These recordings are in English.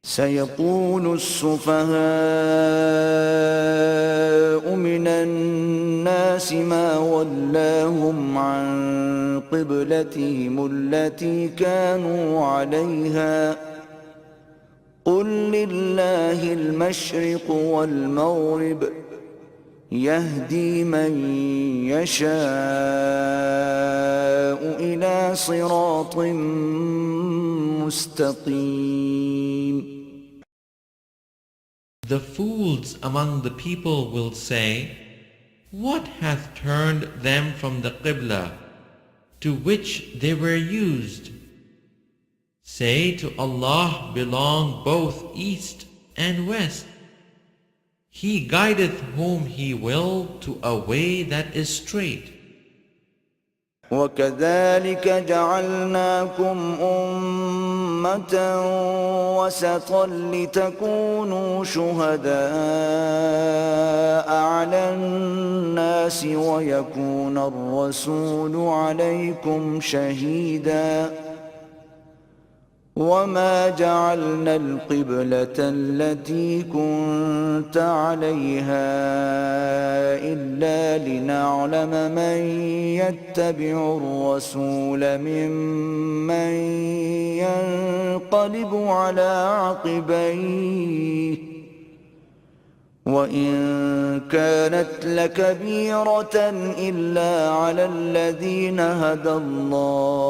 سيقول السفهاء من الناس ما ولاهم عن قبلتهم التي كانوا عليها قل لله المشرق والمغرب يهدي من يشاء إلى صراط مستقيم. The fools among the people will say, what hath turned them from the Qibla to which they were used? Say, to Allah belong both east and west. He guideth whom He will to a way that is straight. وكذلك جعلناكم أمة وسطا لتكونوا شهداء على الناس ويكون الرسول عليكم شهيدا وما جعلنا القبلة التي كنت عليها إلا لنعلم من يتبع الرسول ممن ينقلب على عقبيه وإن كانت لكبيرة إلا على الذين هدى الله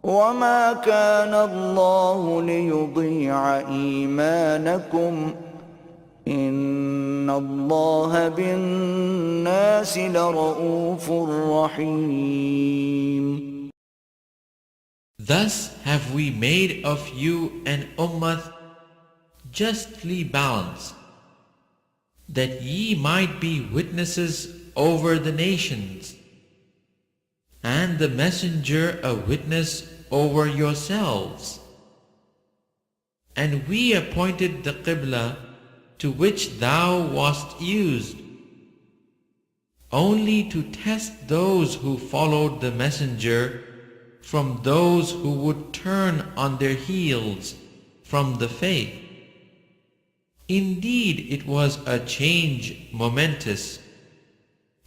وما كان الله ليضيع إيمانكم إن الله بالناس لرؤوف رحيم. Thus have we made of you an ummah justly balanced, that ye might be witnesses over the nations, and the messenger a witness over yourselves. And we appointed the Qibla to which thou wast used, only to test those who followed the messenger from those who would turn on their heels from the faith. Indeed, it was a change momentous,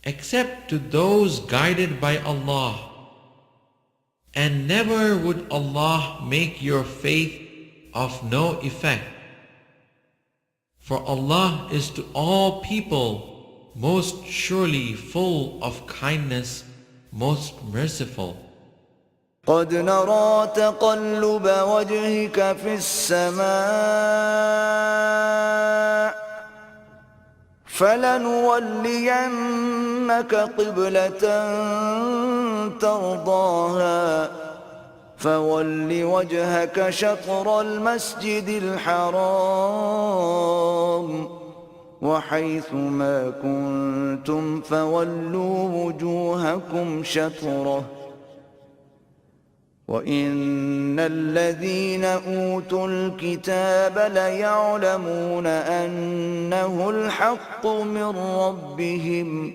except to those guided by Allah. And never would Allah make your faith of no effect. For Allah is to all people most surely full of kindness, most merciful. قد نرى تقلب وجهك في السماء فلنولينك قبلة ترضاها فول وجهك شطر المسجد الحرام وحيث ما كنتم فولوا وجوهكم شطره وإن الذين أوتوا الكتاب ليعلمون أنه الحق من ربهم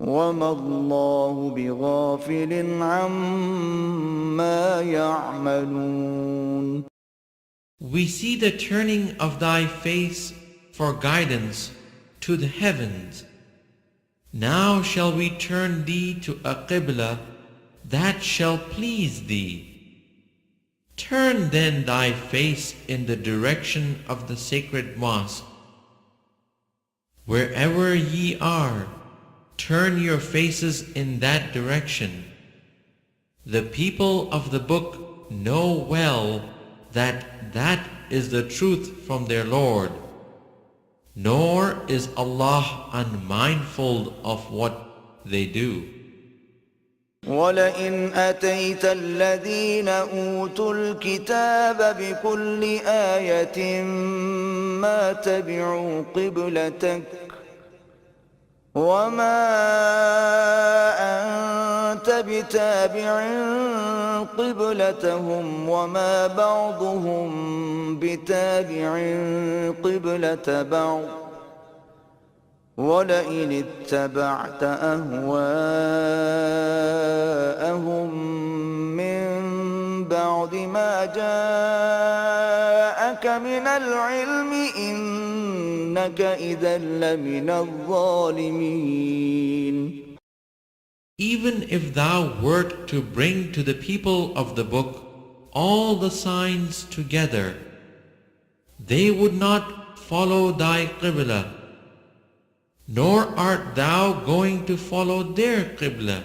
وما الله بغافل عما يعملون. We see the turning of thy face for guidance to the heavens. Now shall we turn thee to a Qibla that shall please thee. Turn then thy face in the direction of the sacred mosque. Wherever ye are, turn your faces in that direction. The people of the book know well that that is the truth from their Lord, nor is Allah unmindful of what they do. ولئن أتيت الذين أوتوا الكتاب بكل آية ما تبعوا قبلتك وما أنت بتابع قبلتهم وما بعضهم بتابع قبلة بعض ولئن اتبعت أهواءهم من بعد بعد ما جاءك من العلم إنك إذا لمن الظالمين. Even if thou wert to bring to the people of the book all the signs together, they would not follow thy qibla, nor art thou going to follow their qibla,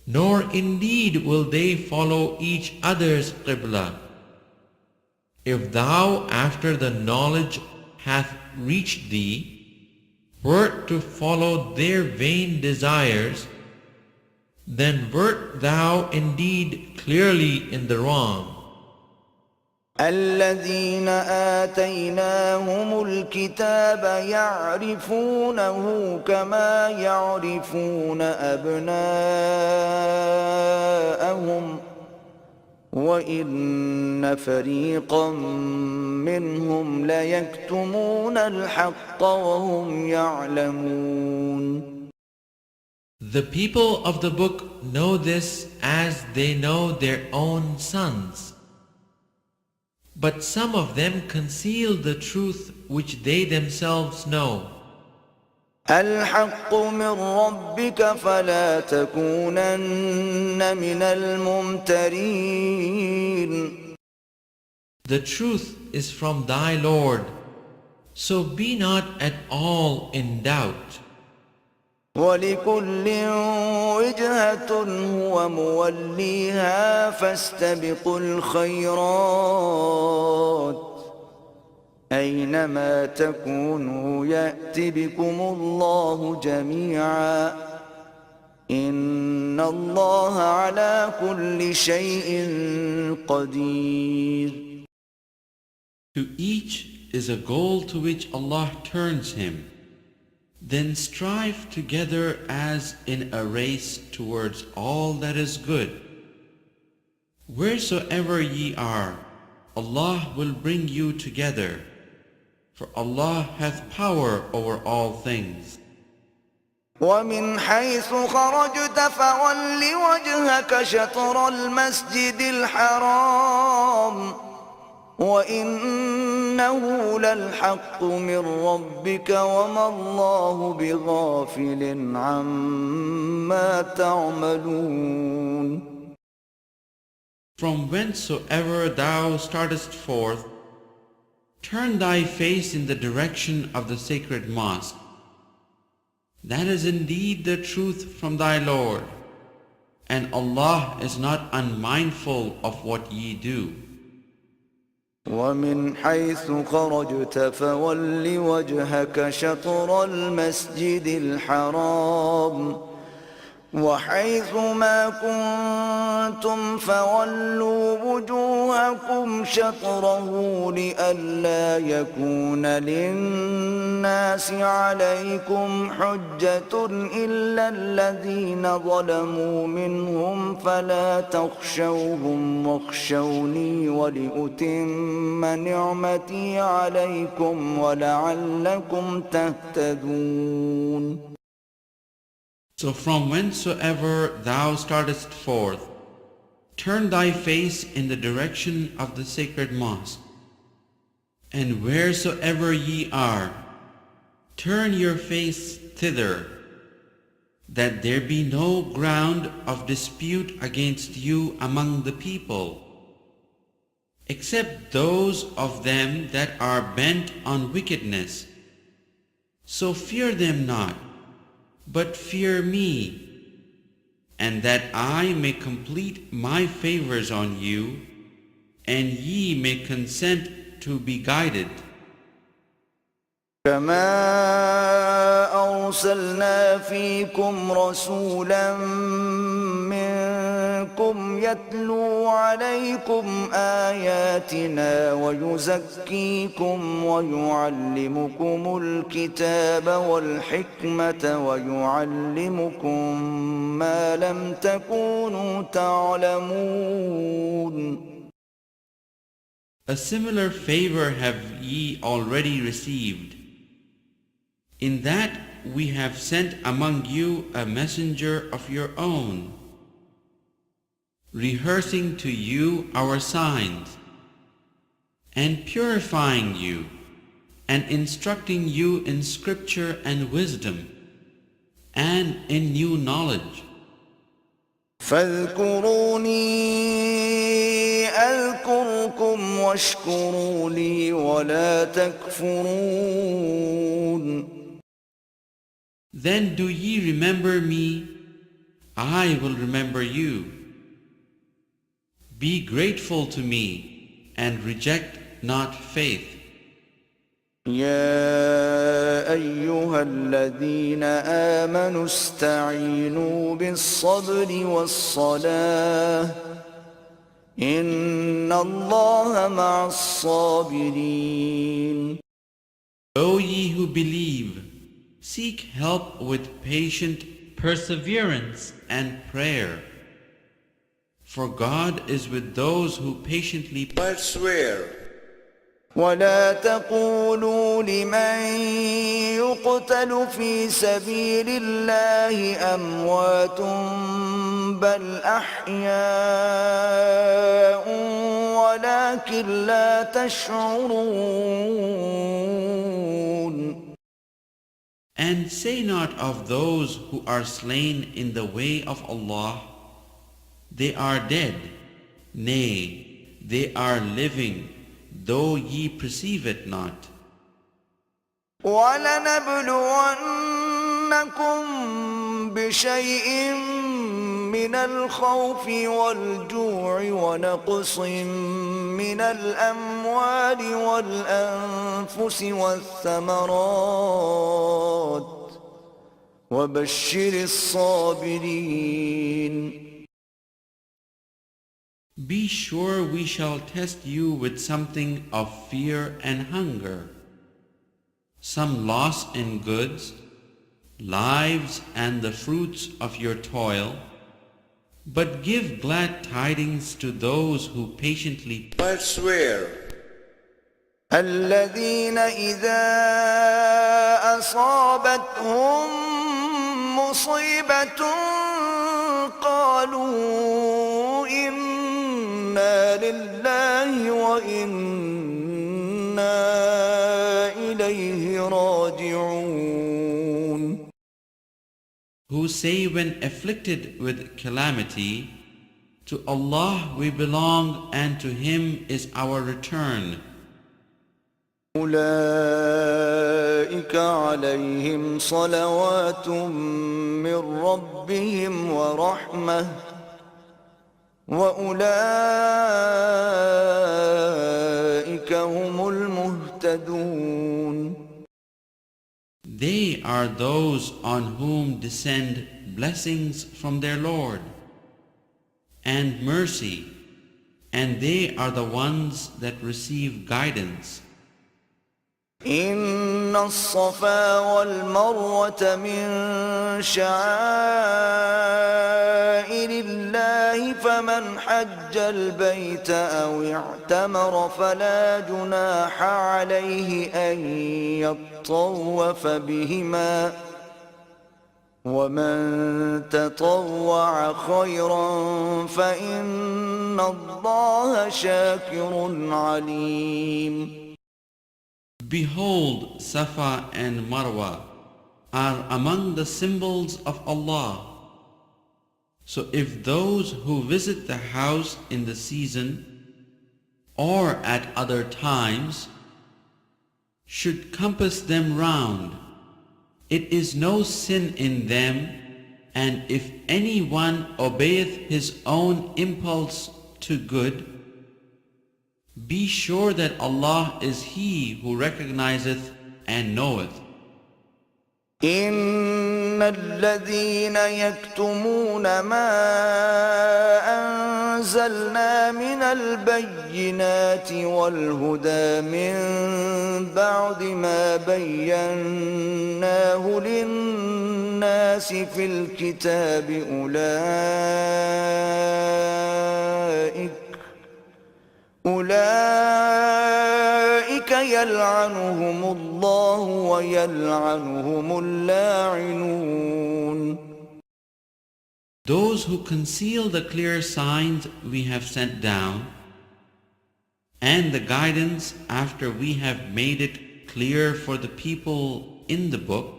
nor indeed will they follow each other's qibla. If thou after the knowledge hath reached thee, wert to follow their vain desires, then wert thou indeed clearly in the wrong. الذين آتيناهم الكتاب يعرفونه كما يعرفون أبناءهم وإن فريقا منهم ليكتمون الحق وهم يعلمون. The people of the book know this as they know their own sons. But some of them conceal the truth which they themselves know. الحق من ربك فلا تكونن من الممترين. The truth is from thy Lord, so be not at all in doubt. ولكل وجهة هو موليها فاستبقوا الخيرات أينما تكونوا يأت بكم الله جميعا إن الله على كل شيء قدير. To each is a goal to which Allah turns him. Then strive together as in a race towards all that is good. Wheresoever ye are, Allah will bring you together, for Allah hath power over all things. ومن حيث خرجت فول وجهك شطر المسجد الحرام وإنه للحق من ربك وما الله بغافل عما تعملون. From whensoever thou startest forth, turn thy face in the direction of the sacred mosque. That is indeed the truth from thy Lord, and Allah is not unmindful of what ye do. ومن حيث خرجت فول وجهك شطر المسجد الحرام وحيث ما كنتم فولوا وجوهكم شطره لئلا يكون للناس عليكم حجة إلا الذين ظلموا منهم فلا تخشوهم واخشوني ولأتم نعمتي عليكم ولعلكم تهتدون. So from whensoever thou startest forth, turn thy face in the direction of the sacred mosque. And wheresoever ye are, turn your face thither, that there be no ground of dispute against you among the people, except those of them that are bent on wickedness. So fear them not, but fear me, and that I may complete my favors on you, and ye may consent to be guided. كما أرسلنا فيكم رسولا منكم يتلو عليكم آياتنا ويزكيكم ويعلمكم الكتاب والحكمة ويعلمكم ما لم تكونوا تعلمون. A similar favor have ye already received, in that we have sent among you a messenger of your own, rehearsing to you our signs, and purifying you, and instructing you in scripture and wisdom, and in new knowledge. فاذكروني أذكركم واشكروا لي ولا تكفرون. Then do ye remember me, I will remember you. Be grateful to me, and reject not faith. يا أيها الذين آمنوا استعينوا بالصبر والصلاة إن الله مع الصابرين. O ye who believe, seek help with patient perseverance and prayer. For God is with those who patiently persevere. ولا تقولوا لمن يقتل في سبيل الله أموات بل أحياء ولكن لا تشعرون. And say not of those who are slain in the way of Allah, they are dead. Nay, they are living, though ye perceive it not. وَلَنَبْلُوَنَّكُمْ بِشَيْءٍ مِّنَ الْخَوْفِ وَالْجُوعِ وَنَقْصٍ مِّنَ الْأَمْوَالِ وَالْأَنفُسِ وَالثَّمَرَاتِ وَبَشِّرِ الصَّابِرِينَ. Be sure we shall test you with something of fear and hunger, some loss in goods, lives and the fruits of your toil, but give glad tidings to those who patiently persevere. الذين إذا أصابتهم مصيبة قالوا إنا لله وإنا إليه راجعون. Who say when afflicted with calamity, to Allah we belong and to Him is our return. أولئك عليهم صلوات من ربهم ورحمة وأولئك هم المهتدون. They are those on whom descend blessings from their Lord and mercy, and they are the ones that receive guidance. إن الصفا والمروة من شعائر الله فمن حج البيت أو اعتمر فلا جناح عليه أن يطوف بهما ومن تطوع خيرا فإن الله شاكر عليم. Behold, Safa and Marwa are among the symbols of Allah. So if those who visit the house in the season or at other times should compass them round, it is no sin in them, and if anyone obeyeth his own impulse to good, be sure that Allah is He who recognizeth and knoweth. إن الذين يكتمون ما أنزلنا من البينات والهدى من بعد ما بيناه للناس في الكتاب أولئك يلعنهم الله ويلعنهم اللاعنون. Those who conceal the clear signs we have sent down and the guidance after we have made it clear for the people in the book,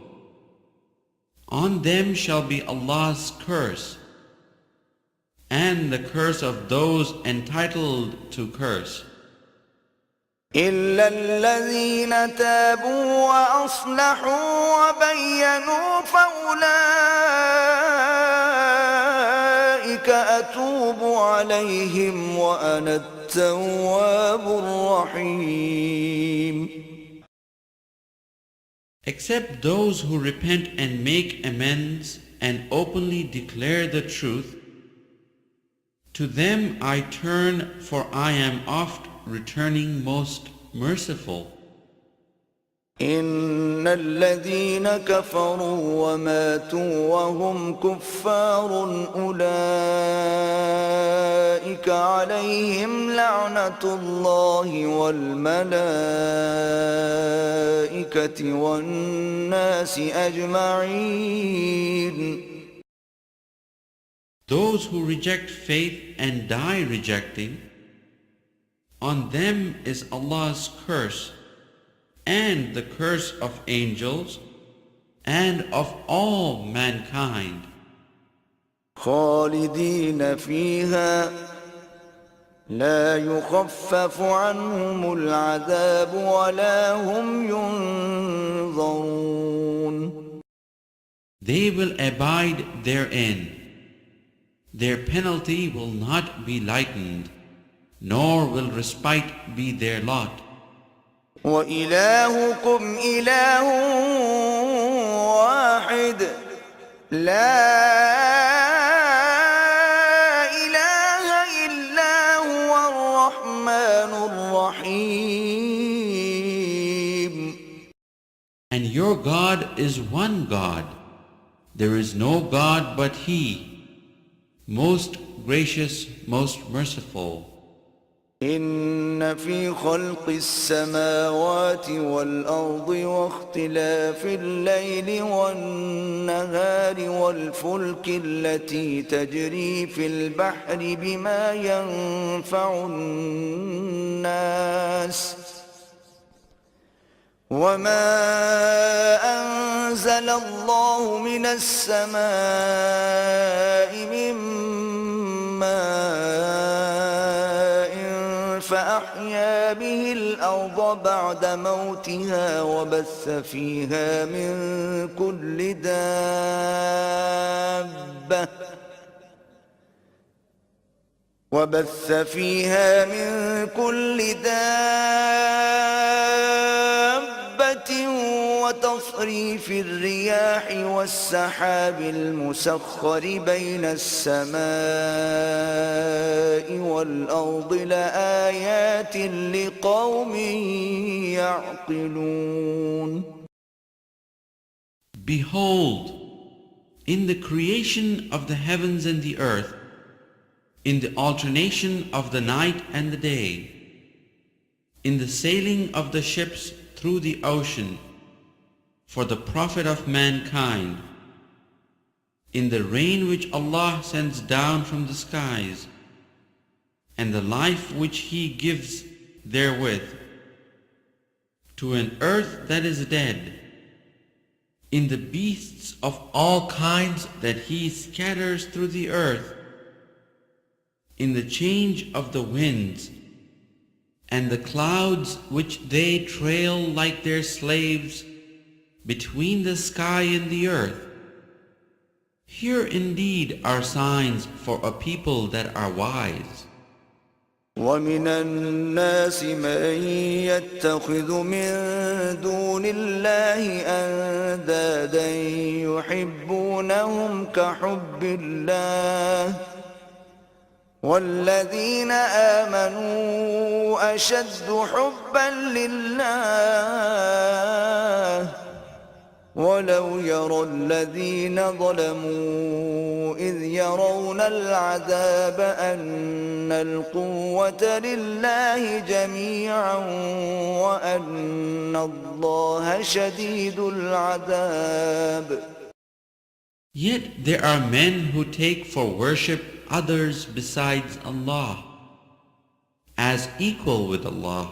on them shall be Allah's curse and the curse of those entitled to curse. إلا الذين تابوا وأصلحوا وبينوا فأولئك أتوب عليهم وأنا التواب الرحيم. Except those who repent and make amends and openly declare the truth, to them I turn, for I am oft returning most merciful. إن الذين كفروا وماتوا وهم كفار أولئك عليهم لعنة الله والملائكة والناس أجمعين. Those who reject faith and die rejecting, on them is Allah's curse and the curse of angels and of all mankind. خالدين فيها لا يخفف عنهم العذاب ولا هم ينظرون. They will abide therein. Their penalty will not be lightened, nor will respite be their lot. وإلهكم إله واحد لا إله إلا هو الرحمن الرحيم. And your God is one God. There is no God but He, most gracious, most merciful. إن في خلق السماوات والأرض واختلاف الليل والنهار والفلك التي تجري في البحر بما ينفع الناس وما أنزل الله من السماء من ماء فأحيا به الأرض بعد موتها وبث فيها من كل دابة وتصريف الرياح والسحاب المسخر بين السماء والأرض لآيات لقوم يعقلون. Behold, in the creation of the heavens and the earth, in the alternation of the night and the day, in the sailing of the ships through the ocean, for the profit of mankind, in the rain which Allah sends down from the skies, and the life which He gives therewith, to an earth that is dead, in the beasts of all kinds that He scatters through the earth, in the change of the winds, and the clouds which they trail like their slaves between the sky and the earth. Here indeed are signs for a people that are wise. ومن الناس من يتخذ من دون الله أندادا يحبونهم كحب الله والذين آمنوا أشد حبا لله ولو يرى الذين ظلموا إذ يرون العذاب أن القوة لله جميعا وأن الله شديد العذاب. Yet there are men who take for worship others besides Allah as equal with Allah.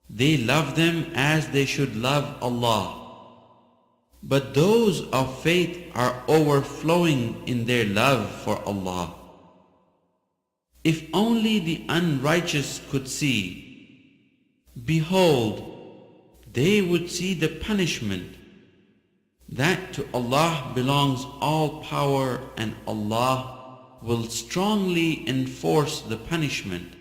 They love them as they should love Allah. But those of faith are overflowing in their love for Allah. If only the unrighteous could see, behold, they would see the punishment. That to Allah belongs all power, and Allah will strongly enforce the punishment.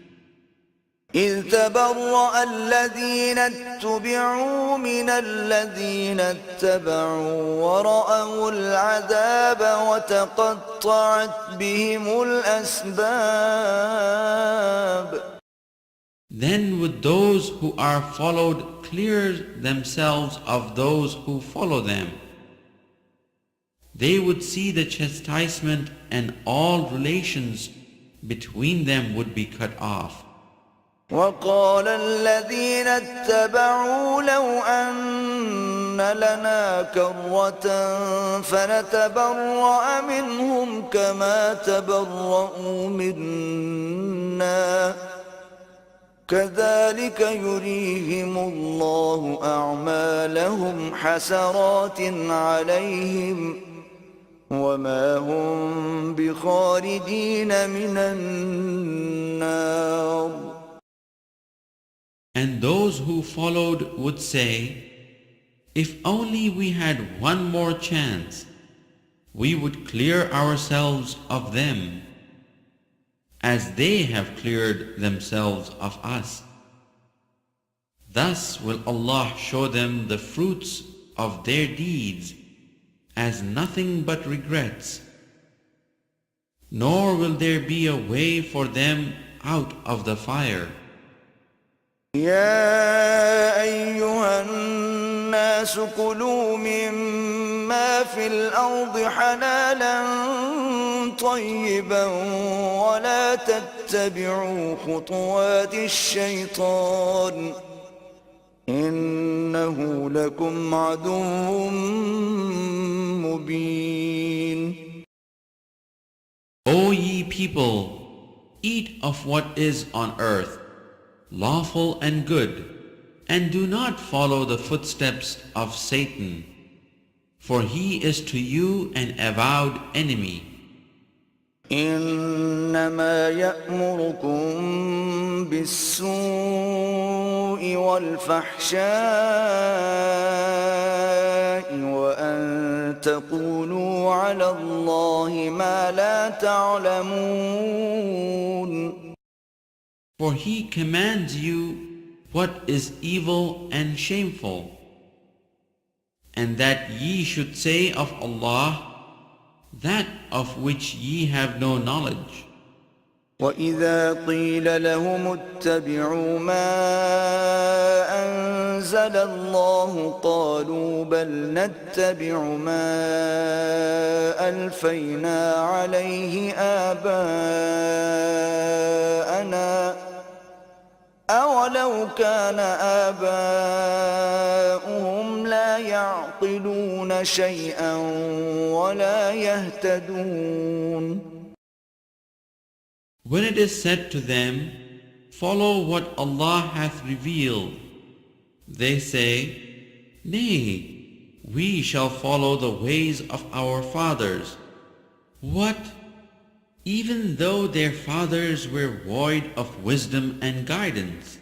إذ تبرأ الذين اتبعوا من الذين اتبعوا ورأوا العذاب وتقطعت بهم الأسباب. Then would those who are followed clear themselves of those who follow them. They would see the chastisement, and all relations between them would be cut off. وقال الذين اتبعوا لو أن لنا كرة فنتبرأ منهم كما تبرؤوا منا كذلك يريهم الله أعمالهم حسرات عليهم وما هم بخارجين من النار. And those who followed would say, if only we had one more chance, we would clear ourselves of them, as they have cleared themselves of us. Thus will Allah show them the fruits of their deeds as nothing but regrets, nor will there be a way for them out of the fire. يا أيها الناس كلوا مما في الأرض حلالا طيبا ولا تتبعوا خطوات الشيطان إنه لكم عدو مبين. O ye people, eat of what is on earth, lawful and good, and do not follow the footsteps of Satan, for he is to you an avowed enemy. إنما يأمركم بالسوء والفحشاء وأن تقولوا على الله ما لا تعلمون. For he commands you what is evil and shameful, and that ye should say of Allah that of which ye have no knowledge. وَإِذَا قِيلَ لَهُمُ اتَّبِعُوا مَا أَنزَلَ اللَّهُ قَالُوا بَلْ نَتَّبِعُ مَا أَلْفَيْنَا عَلَيْهِ آبَاءَنَا أَوَلَوْ كَانَ آبَاؤُهُمْ لَا يَعْقِلُونَ شَيْئًا وَلَا يَهْتَدُونَ. When it is said to them, follow what Allah hath revealed, they say, nay, we shall follow the ways of our fathers. What? Even though their fathers were void of wisdom and guidance.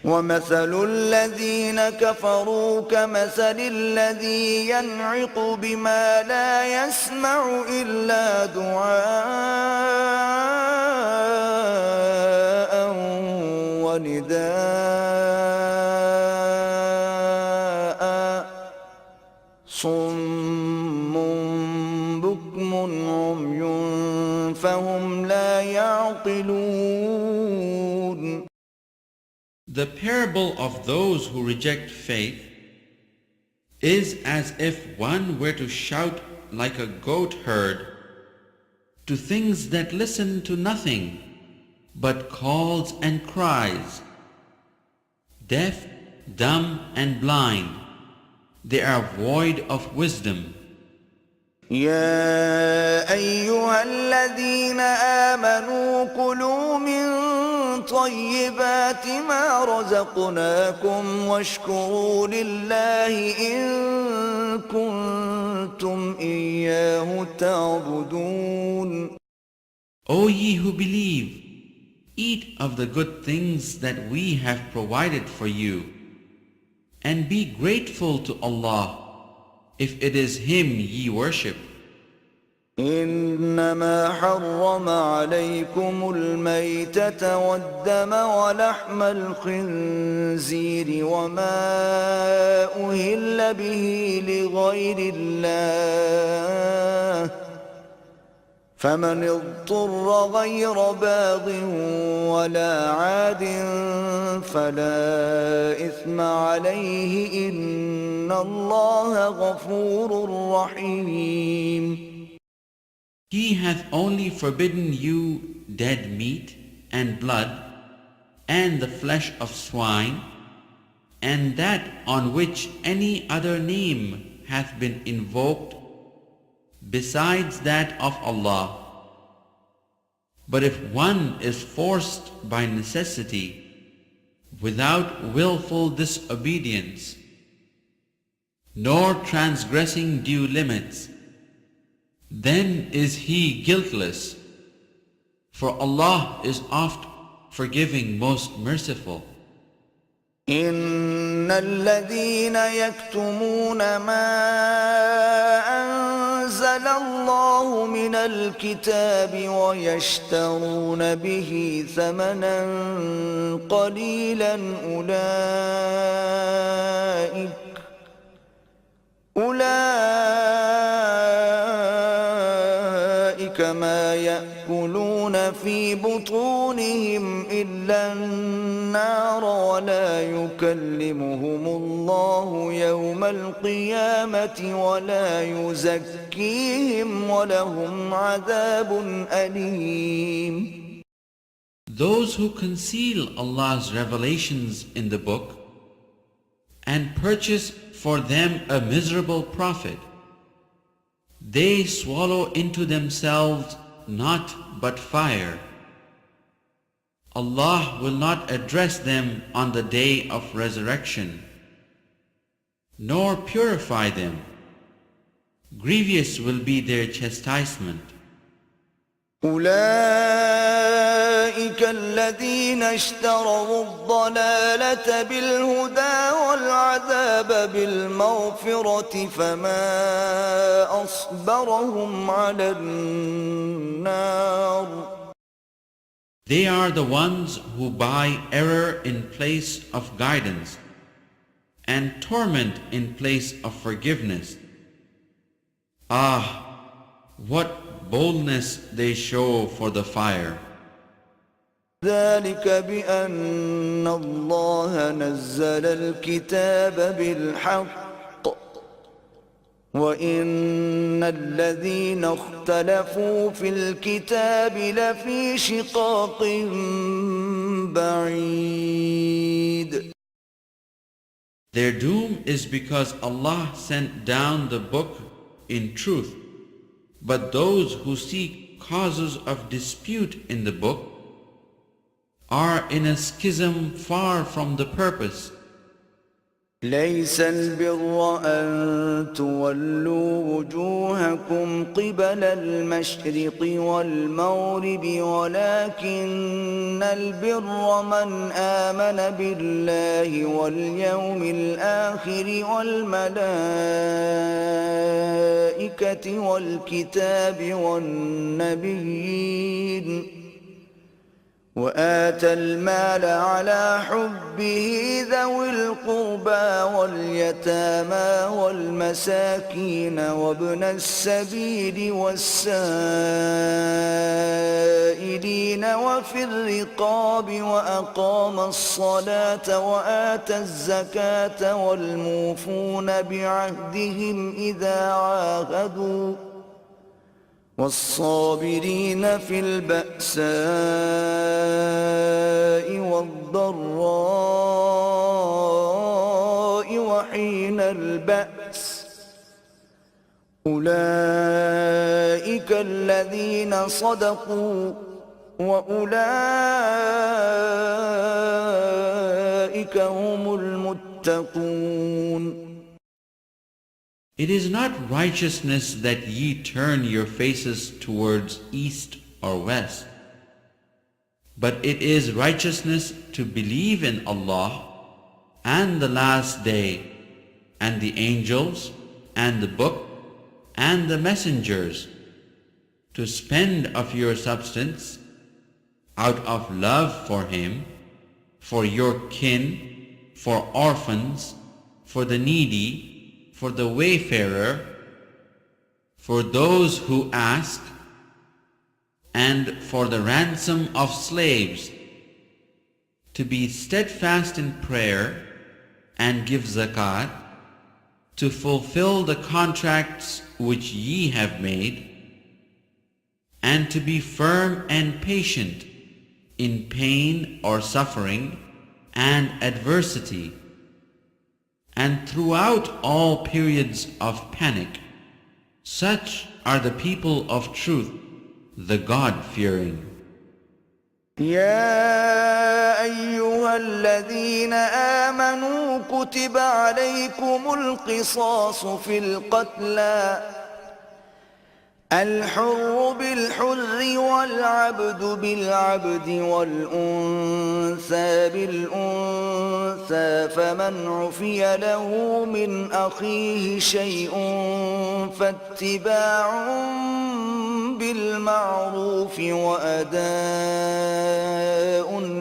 وَمَثَلُ الَّذِينَ كَفَرُوا كَمَثَلِ الَّذِي يَنْعِقُ بِمَا لَا يَسْمَعُ إِلَّا دُعَاءً وَنِدَاءً صُمٌّ بُكْمٌ عُمْيٌ فَهُمْ لَا يَعْقِلُونَ. The parable of those who reject faith is as if one were to shout like a goat herd to things that listen to nothing but calls and cries. Deaf, dumb and blind, they are void of wisdom. يا أيها الذين آمنوا كلوا من طيبات ما رزقناكم واشكروا لله إن كنتم إياه تعبدون. O ye who believe, eat of the good things that we have provided for you, and be grateful to Allah, if it is Him ye worship. إنما حرم عليكم الميتة والدم ولحم الخنزير وما أهل به لغير الله فمن اضطر غير باغ ولا عاد فلا إثم عليه إن الله غفور رحيم. He hath only forbidden you dead meat and blood and the flesh of swine and that on which any other name hath been invoked besides that of Allah. But if one is forced by necessity without willful disobedience nor transgressing due limits, then is he guiltless, for Allah is oft forgiving, most merciful. إن الذين يكتمون ما أنزل الله من الكتاب ويشترون به ثمنا قليلا أولئك ما يأكلون في بطونهم إلا النار ولا يكلمهم الله يوم القيامة ولا يزكيهم ولهم عذاب أليم. Those who conceal Allah's revelations in the book and purchase for them a miserable profit, they swallow into themselves naught but fire. Allah will not address them on the day of resurrection, nor purify them. Grievous will be their chastisement. أولئك الذين اشتروا الضلالة بالهدى والعذاب بالمغفرة فما أصبرهم على النار. They are the ones who buy error in place of guidance and torment in place of forgiveness. Ah, what boldness they show for the fire. ذلك بأن الله نزل الكتاب بالحق وإن الذين اختلفوا في الكتاب لفي شقاق بعيد. Their doom is because Allah sent down the book in truth, but those who seek causes of dispute in the book are in a schism far from the purpose. ليس البر أن تولوا وجوهكم قبل المشرق والمغرب ولكن البر من آمن بالله واليوم الآخر والملائكة والكتاب والنبيين وآتى المال على حبه ذوي القربى واليتامى والمساكين وابن السبيل والسائلين وفي الرقاب وأقام الصلاة وآتى الزكاة والموفون بعهدهم إذا عاهدوا والصابرين في البأساء والضراء وحين البأس أولئك الذين صدقوا وأولئك هم المتقون. It is not righteousness that ye turn your faces towards east or west, but it is righteousness to believe in Allah and the last day and the angels and the book and the messengers, to spend of your substance out of love for Him, for your kin, for orphans, for the needy, for the wayfarer, for those who ask, and for the ransom of slaves, to be steadfast in prayer and give zakat, to fulfill the contracts which ye have made, and to be firm and patient in pain or suffering and adversity, and throughout all periods of panic. Such are the people of truth, the God-fearing. يا أيها الذين آمنوا كتب عليكم القصاص في القتلى الحر بالحر والعبد بالعبد والأنثى بالأنثى فمن عفي له من أخيه شيء فاتباع بالمعروف وأداء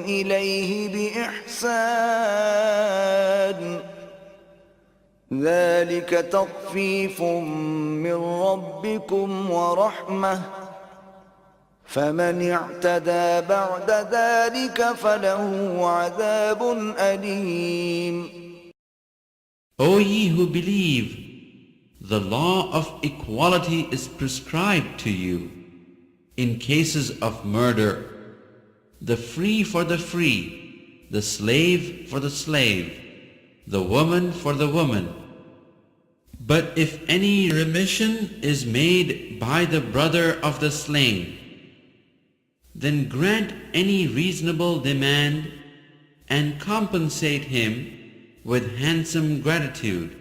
إليه بإحسان ذلك تخفيف من ربكم ورحمة فمن اعتدى بعد ذلك فله عذاب أليم. O ye who believe, the law of equality is prescribed to you in cases of murder, the free for the free, the slave for the slave, the woman for the woman. But if any remission is made by the brother of the slain, then grant any reasonable demand and compensate him with handsome gratitude.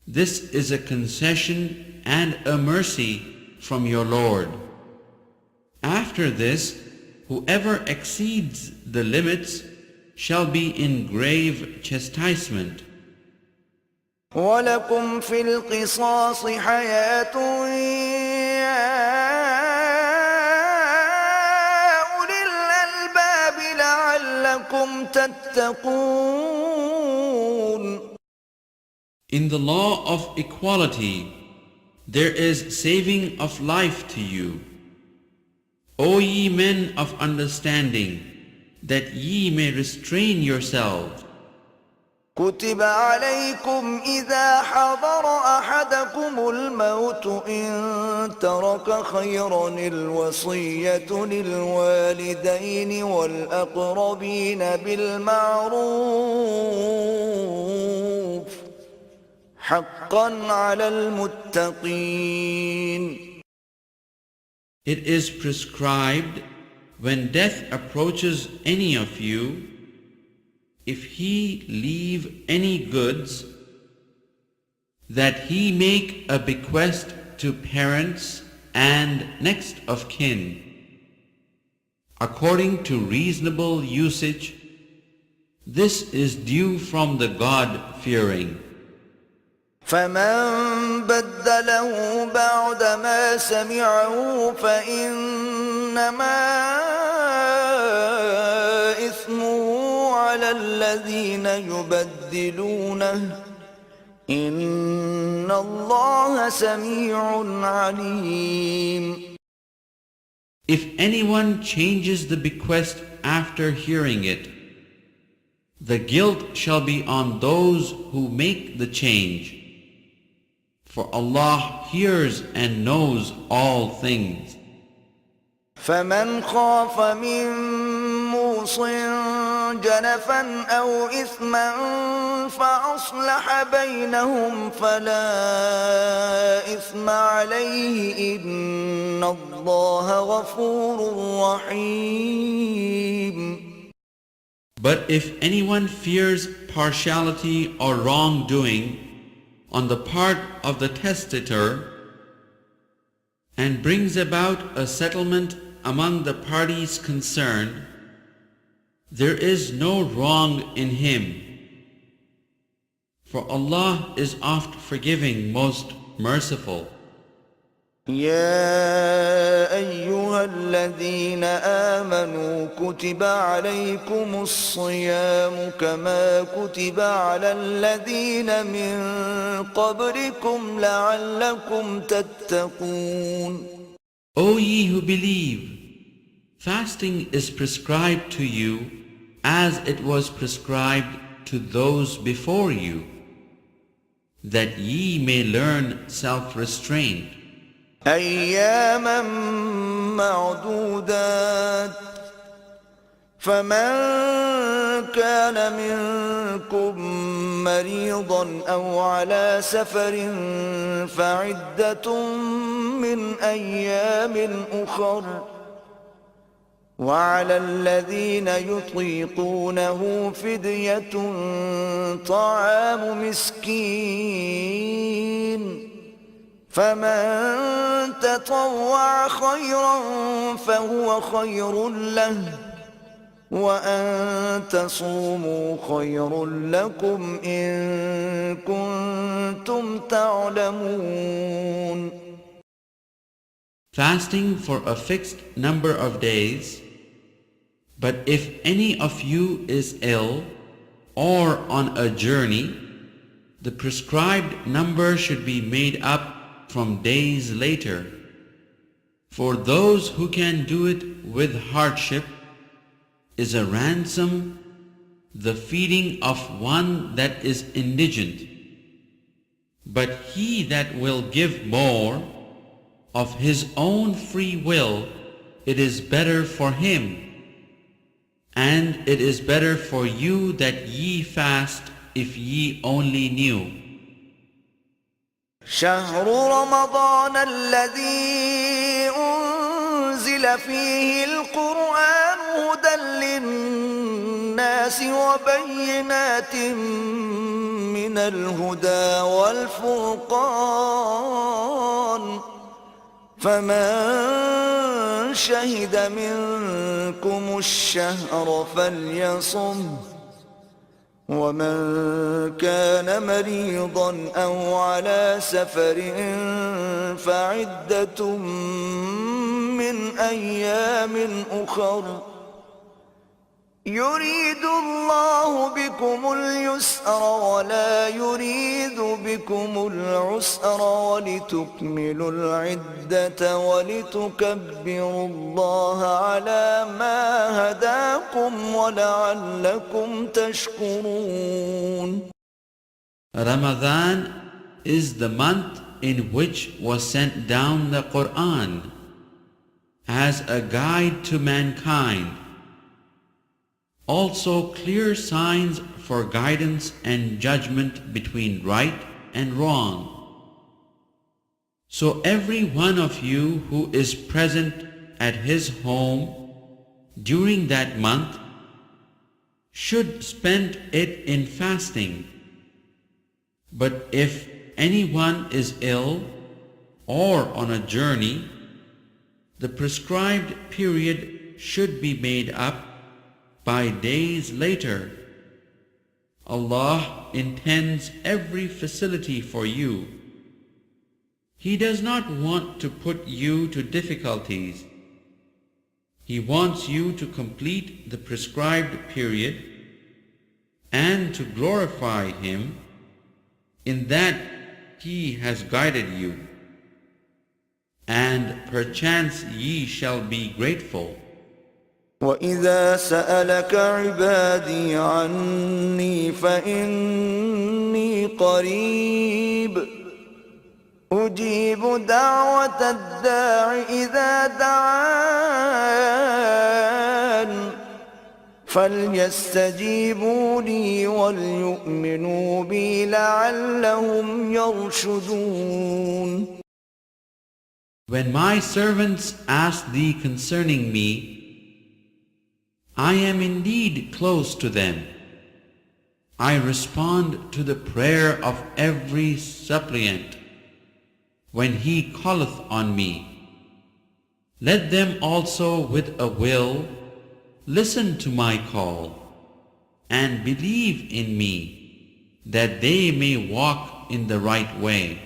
This is a concession and a mercy from your Lord. After this, whoever exceeds the limits shall be in grave chastisement. ولكم في القصاص حياة يا أولي الألباب لعلكم تتقون. In the law of equality, there is saving of life to you. O ye men of understanding, that ye may restrain yourselves. كتب عليكم إذا حضر أحدكم الموت إن ترك خيرا الوصية للوالدين والأقربين بالمعروف حقا على المتقين. It is prescribed when death approaches any of you, if he leave any goods, that he make a bequest to parents and next of kin, according to reasonable usage. This is due from the God-fearing. فمن بدله بعد ما سمعه فإنما إثمه على الذين يبدلونه إن الله سميع عليم. If anyone changes the bequest after hearing it, the guilt shall be on those who make the change. For Allah hears and knows all things. فمن خاف من موص جنفا أو إثما فأصلح بينهم فلا إثم عليه إن الله غفور رحيم. But if anyone fears partiality or wrongdoing on the part of the testator and brings about a settlement among the parties concerned, there is no wrong in him. For Allah is oft forgiving, most merciful. يا أيها الذين آمنوا كتب عليكم الصيام كما كتب على الذين من قبلكم لعلكم تتقون. O ye who believe, fasting is prescribed to you as it was prescribed to those before you, that ye may learn self-restraint. أياما معدودات فمن كان منكم مريضا أو على سفر فعدة من أيام أخر وعلى الذين يطيقونه فدية طعام مسكين فمن تطوع خيرا فهو خير له وأن تصوموا خير لكم إن كنتم تعلمون. Fasting for a fixed number of days, but if any of you is ill or on a journey, the prescribed number should be made up from days later. For those who can do it with hardship is a ransom, the feeding of one that is indigent. But he that will give more of his own free will, it is better for him. And it is better for you that ye fast if ye only knew. شهر رمضان الذي أنزل فيه القرآن هدى للناس وبينات من الهدى والفرقان فمن شهد منكم الشهر فليصمه ومن كان مريضا أو على سفر فعدة من أيام أخر يريد الله بكم اليسر ولا يريد بكم العسر ولتكملوا العدة ولتكبروا الله على ما هداكم ولعلكم تشكرون. Ramadan is the month in which was sent down the Quran as a guide to mankind. Also clear signs for guidance and judgment between right and wrong. So every one of you who is present at his home during that month should spend it in fasting. But if anyone is ill or on a journey, the prescribed period should be made up by days later. Allah intends every facility for you. He does not want to put you to difficulties. He wants you to complete the prescribed period and to glorify Him in that He has guided you. And perchance ye shall be grateful. وَإِذَا سَأَلَكَ عِبَادِي عَنِّي فَإِنِّي قَرِيبٌ أُجِيبُ دَعْوَةَ الدَّاعِ إِذَا دَعَانِ فليستجيبوا لي وليؤمنوا بي لعلهم يرشدون. When my servants ask thee concerning me, I am indeed close to them. I respond to the prayer of every suppliant when he calleth on me. Let them also with a will listen to my call and believe in me, that they may walk in the right way.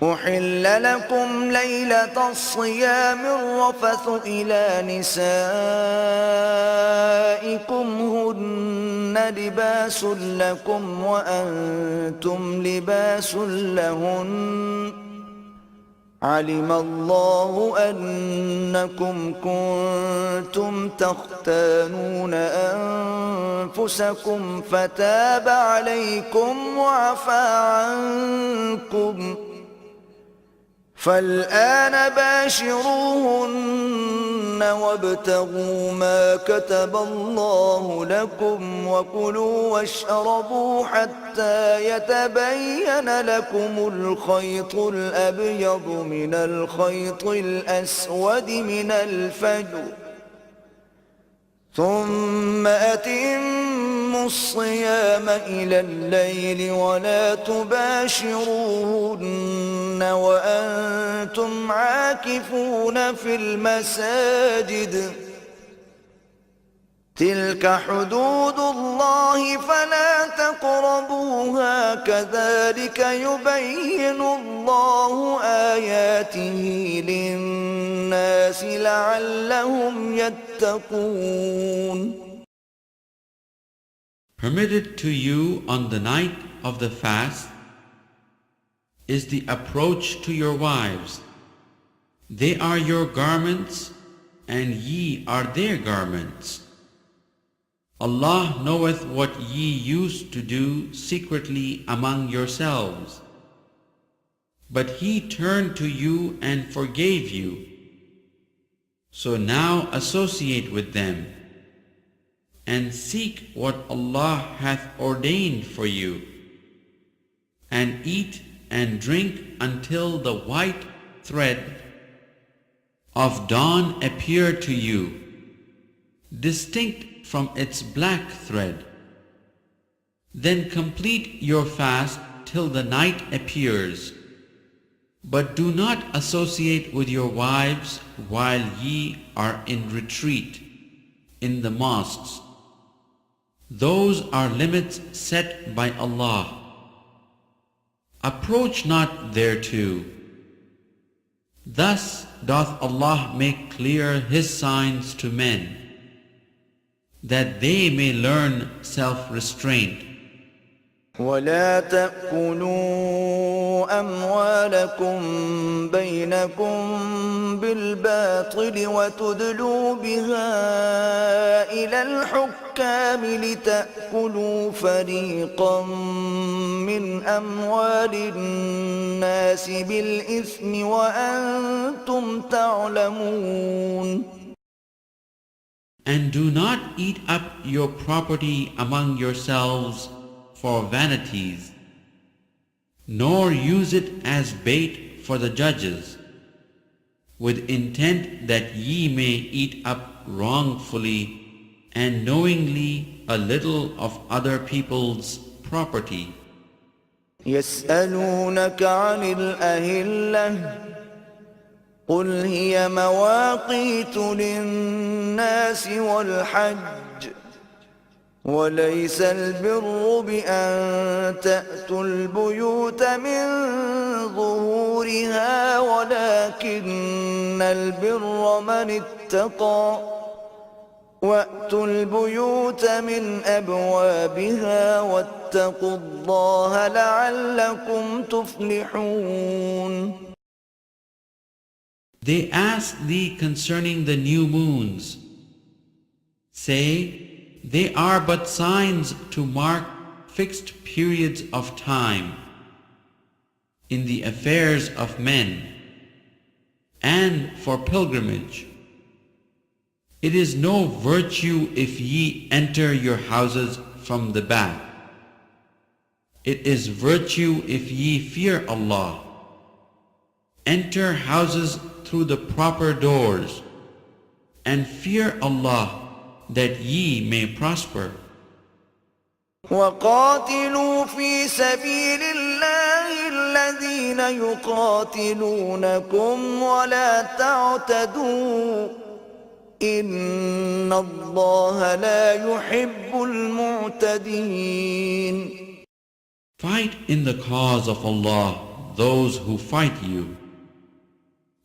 أحل لكم ليلة الصيام الرفث إلى نسائكم هن لباس لكم وأنتم لباس لهن علم الله أنكم كنتم تختانون أنفسكم فتاب عليكم وعفى عنكم فالآن باشروهن وابتغوا ما كتب الله لكم وكلوا واشربوا حتى يتبين لكم الخيط الأبيض من الخيط الأسود من الفجر ثم أتموا الصيام إلى الليل ولا تباشروهن وأنتم عاكفون في المساجد تلك حدود الله فلا تقربوها كذلك يبين الله آياته للناس لعلهم يتقون. Permitted to you on the night of the fast is the approach to your wives. They are your garments, and ye are their garments. Allah knoweth what ye used to do secretly among yourselves. But He turned to you and forgave you. So now associate with them, and seek what Allah hath ordained for you, and eat and drink until the white thread of dawn appear to you, distinct from its black thread. Then complete your fast till the night appears. But do not associate with your wives while ye are in retreat in the mosques. Those are limits set by Allah. Approach not thereto. Thus doth Allah make clear His signs to men, that they may learn self-restraint. ولا تأكلوا أموالكم بينكم بالباطل وتدلوا بها إلى الحكام لتأكلوا فريقا من أموال الناس بالإثم وأنتم تعلمون. And do not eat up your property among yourselves for vanities, nor use it as bait for the judges, with intent that ye may eat up wrongfully and knowingly a little of other people's property. يسألونك عن الأهلة قل هي مواقيت للناس والحج وليس البر بأن تأتوا البيوت من ظهورها ولكن البر من اتقى وأتوا البيوت من أبوابها واتقوا الله لعلكم تفلحون. They ask thee concerning the new moons. Say, they are but signs to mark fixed periods of time in the affairs of men and for pilgrimage. It is no virtue if ye enter your houses from the back. It is virtue if ye fear Allah. Enter houses through the proper doors, and fear Allah that ye may prosper. وقاتلوا في سبيل الله الذين يقاتلونكم ولا تعتدوا إن الله لا يحب المعتدين. Fight in the cause of Allah those who fight you,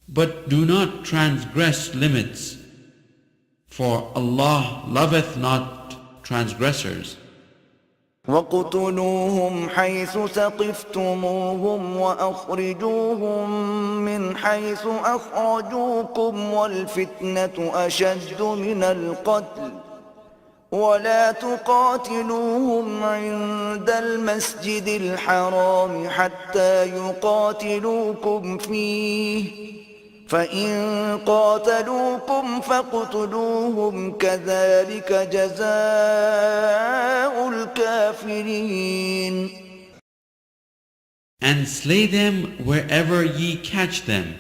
but do not transgress limits, for Allah loveth not transgressors. وَاقْتُلُوهُمْ حَيْثُ ثَقِفْتُمُوهُمْ وَأَخْرِجُوهُمْ مِنْ حَيْثُ أَخْرَجُوكُمْ وَالْفِتْنَةُ أَشَدُّ مِنَ الْقَتْلِ وَلَا تُقَاتِلُوهُمْ عِنْدَ الْمَسْجِدِ الْحَرَامِ حَتَّى يُقَاتِلُوكُمْ فِيهِ فَإِنْ قَاتَلُوكُمْ فَاقْتُلُوهُمْ كَذَلِكَ جَزَاءُ الْكَافِرِينَ. And slay them wherever ye catch them,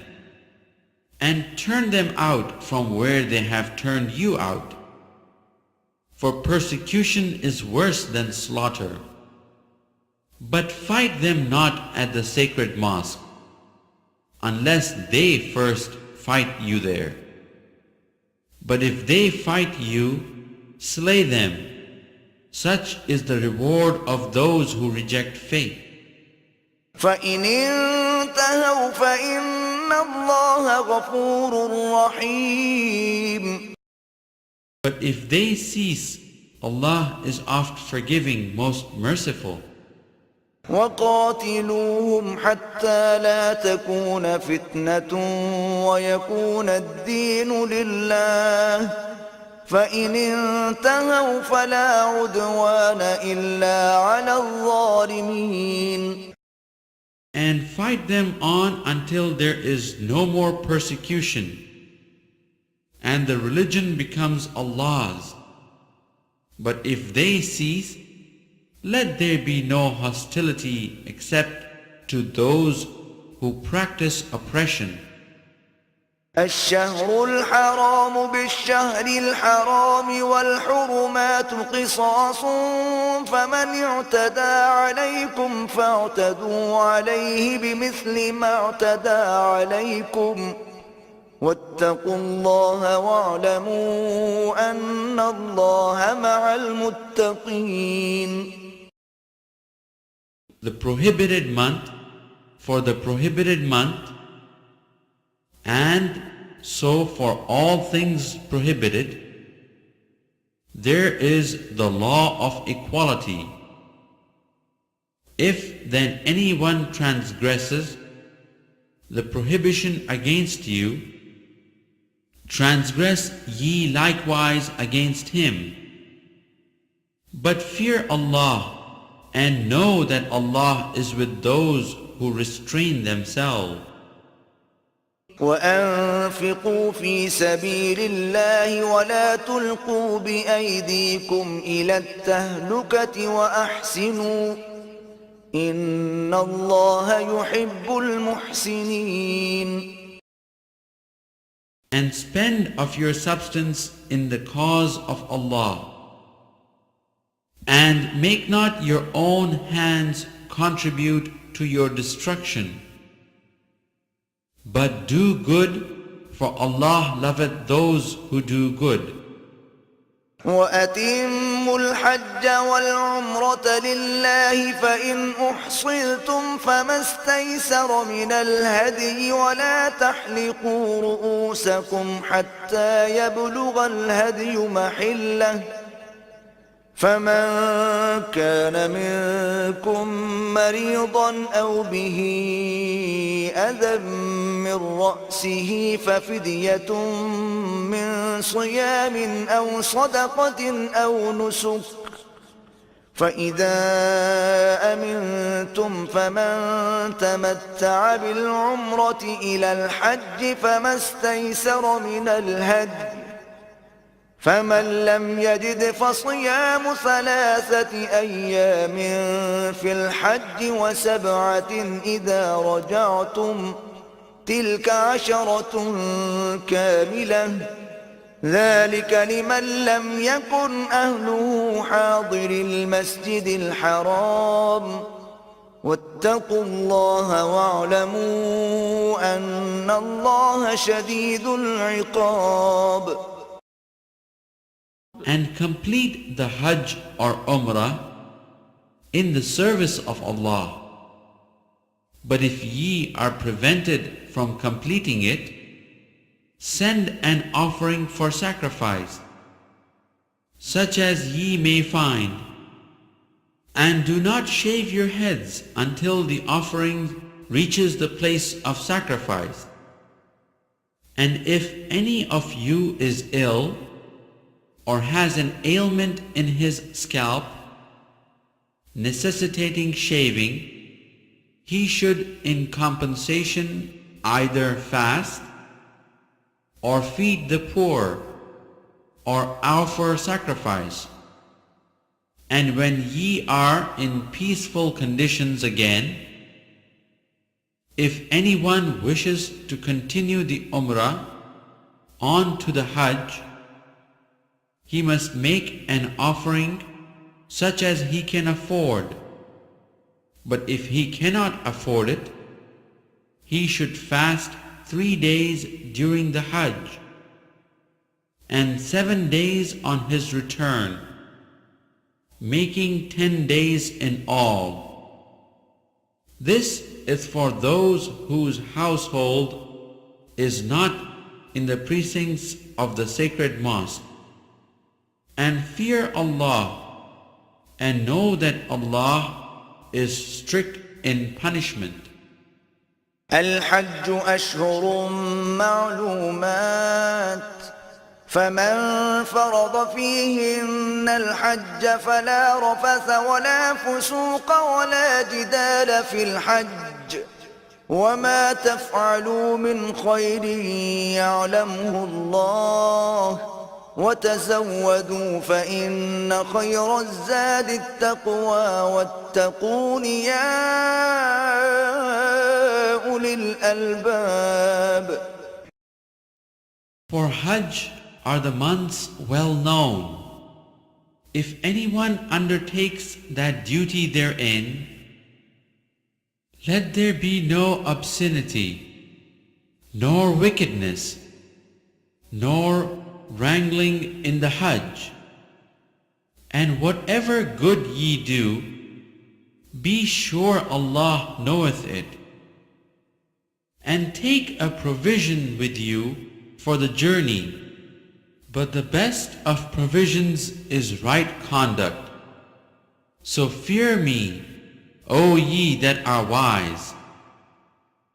and turn them out from where they have turned you out. For persecution is worse than slaughter. But fight them not at the sacred mosque, unless they first fight you there. But if they fight you, slay them. Such is the reward of those who reject faith. فَإِنِ انْتَهَوْا فَإِنَّ اللَّهَ غَفُورٌ رَحِيمٌ. But if they cease, Allah is oft forgiving, most merciful. وَقَاتِلُوهُمْ حَتَّى لَا تَكُونَ فِتْنَةٌ وَيَكُونَ الدِّينُ لِلَّهِ فَإِنِ انْتَهَوْا فَلَا عُدْوَانَ إِلَّا عَلَى الظَّالِمِينَ. And fight them on until there is no more persecution, and the religion becomes Allah's. But if they cease, let there be no hostility except to those who practice oppression. الشهر الحرام بالشهر الحرام والحرمات قصاص فمن اعتدى عليكم فاعتدوا عليه بمثل ما اعتدى عليكم واتقوا الله واعلموا أن الله مع المتقين. The prohibited month for the prohibited month, and so for all things prohibited, there is the law of equality. If then anyone transgresses the prohibition against you, transgress ye likewise against him. But fear Allah, and know that Allah is with those who restrain themselves. وأنفقوا في سبيل الله ولا تلقوا بأيديكم إلى التهلكة وأحسنوا إن الله يحب المحسنين. And spend of your substance in the cause of Allah, and make not your own hands contribute to your destruction, but do good, for Allah loveth those who do good. وأتموا الحج والعمرة لله فإن أحصرتم فما استيسر من الهدي ولا تحلقوا رؤوسكم حتى يبلغ الهدي محله فمن كان منكم مريضا أو به أذى من رأسه ففدية من صيام أو صدقة أو نسك فإذا أمنتم فمن تمتع بالعمرة إلى الحج فما استيسر من الهدي فمن لم يجد فصيام 3 أيام في الحج و7 إذا رجعتم تلك 10 كاملة ذلك لمن لم يكن أهله حاضر المسجد الحرام واتقوا الله واعلموا أن الله شديد العقاب. And complete the Hajj or Umrah in the service of Allah. But if ye are prevented from completing it, send an offering for sacrifice, such as ye may find, and do not shave your heads until the offering reaches the place of sacrifice. And if any of you is ill, or has an ailment in his scalp, necessitating shaving, he should in compensation either fast, or feed the poor, or offer sacrifice. And when ye are in peaceful conditions again, if anyone wishes to continue the Umrah on to the Hajj, he must make an offering such as he can afford. But if he cannot afford it, he should fast 3 days during the Hajj and 7 days on his return, making 10 days in all. This is for those whose household is not in the precincts of the sacred mosque. And fear Allah, and know that Allah is strict in punishment. الحج أشهر معلومات فمن فرض فيهن الحج فلا رفث ولا فسوق ولا جدال في الحج وما تفعلوا من خير يعلمه الله وتزودوا فإن خير الزاد التقوى واتقون يا أولي الألباب. For Hajj are the months well known. If anyone undertakes that duty therein, let there be no obscenity, nor wickedness, nor wrangling in the Hajj. And whatever good ye do, be sure Allah knoweth it. And take a provision with you for the journey, but the best of provisions is right conduct. So fear me, O ye that are wise.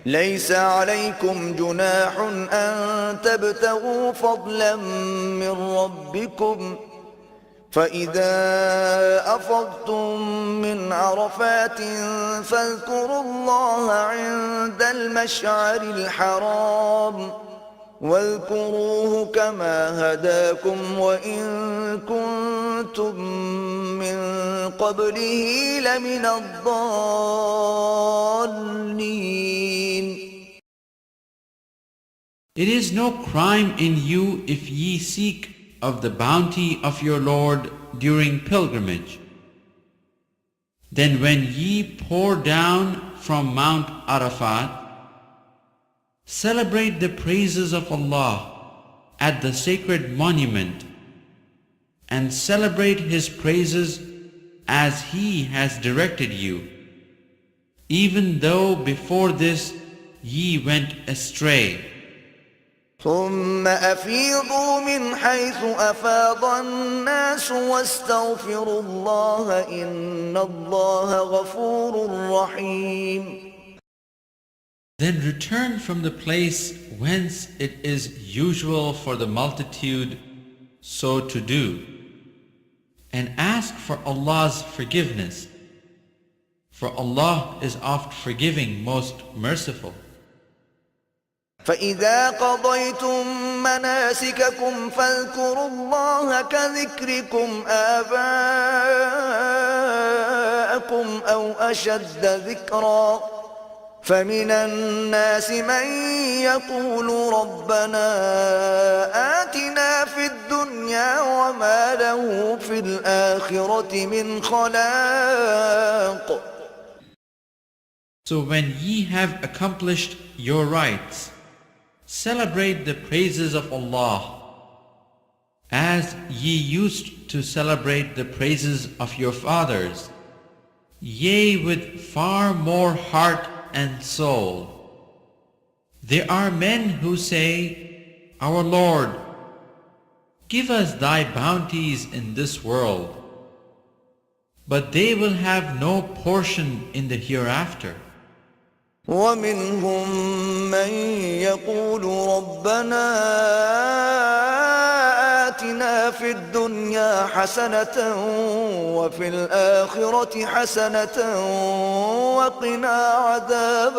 ليس عليكم جناح أن تبتغوا فضلا من ربكم فإذا أفضتم من عرفات فاذكروا الله عند المشعر الحرام واذكروه كما هداكم وإن كنتم من قبله لمن الضالين. It is no crime in you if ye seek of the bounty of your Lord during pilgrimage. Then when ye pour down from Mount Arafat, celebrate the praises of Allah at the sacred monument and celebrate His praises as He has directed you, even though before this ye went astray. ثم أفيضوا من حيث أفاض الناس واستغفروا الله إن الله غفور رحيم. Then return from the place whence it is usual for the multitude so to do, and ask for Allah's forgiveness, for Allah is oft forgiving, most merciful. فإذا قضيتم مناسككم فاذكروا الله كذكركم آباءكم أو أشد ذكرا فمن الناس من يقول ربنا آتنا في الدنيا وما له في الآخرة من خلاق. So when ye have accomplished your rites, celebrate the praises of Allah, as ye used to celebrate the praises of your fathers, yea, with far more heart and soul. There are men who say, Our Lord, give us thy bounties in this world, but they will have no portion in the hereafter. ومنهم من يقول ربنا آتنا في الدنيا حسنة وفي الآخرة حسنة وقنا عذاب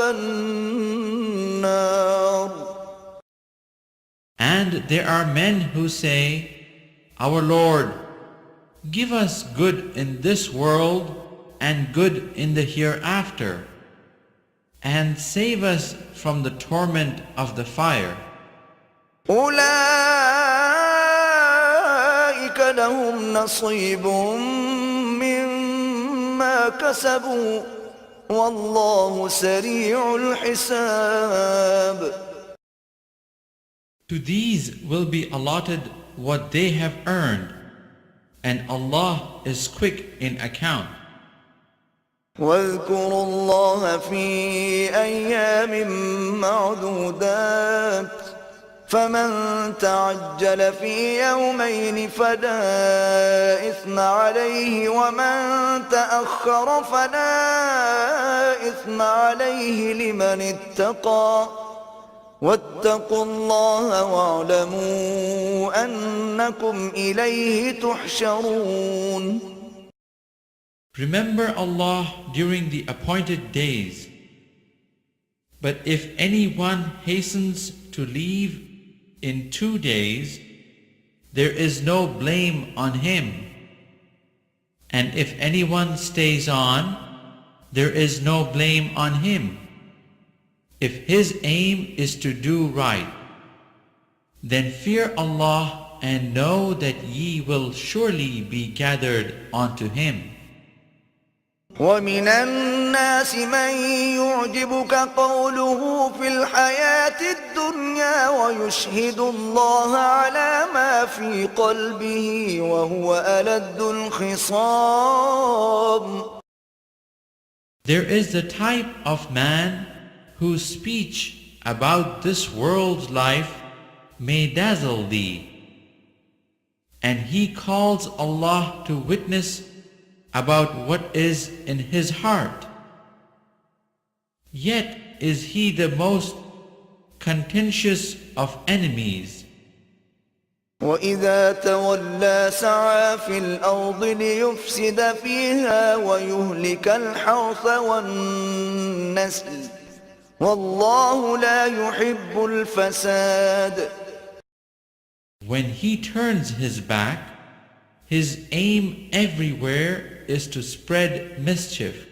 النار. And there are men who say, Our Lord, give us good in this world and good in the hereafter, and save us from the torment of the fire. أولئك لهم نصيب مما كسبوا والله سريع الحساب. To these will be allotted what they have earned, and Allah is quick in account. واذكروا الله في أيام معدودات فمن تعجل في يومين فلا إثم عليه ومن تأخر فلا إثم عليه لمن اتقى واتقوا الله واعلموا أنكم إليه تحشرون. Remember Allah during the appointed days. But if anyone hastens to leave in 2 days, there is no blame on him. And if anyone stays on, there is no blame on him. If his aim is to do right, then fear Allah and know that ye will surely be gathered onto Him. ومن الناس من يعجبك قوله في الحياة الدنيا ويشهد الله على ما في قلبه وهو ألد الخصام. There is the type of man whose speech about this world's life may dazzle thee, and he calls Allah to witness about what is in his heart. Yet is he the most contentious of enemies. وإذا تولى سعى في الأرض ليفسد فيها ويهلك الحرث والنسل والله لا يحب الفساد. When he turns his back, his aim everywhere is to spread mischief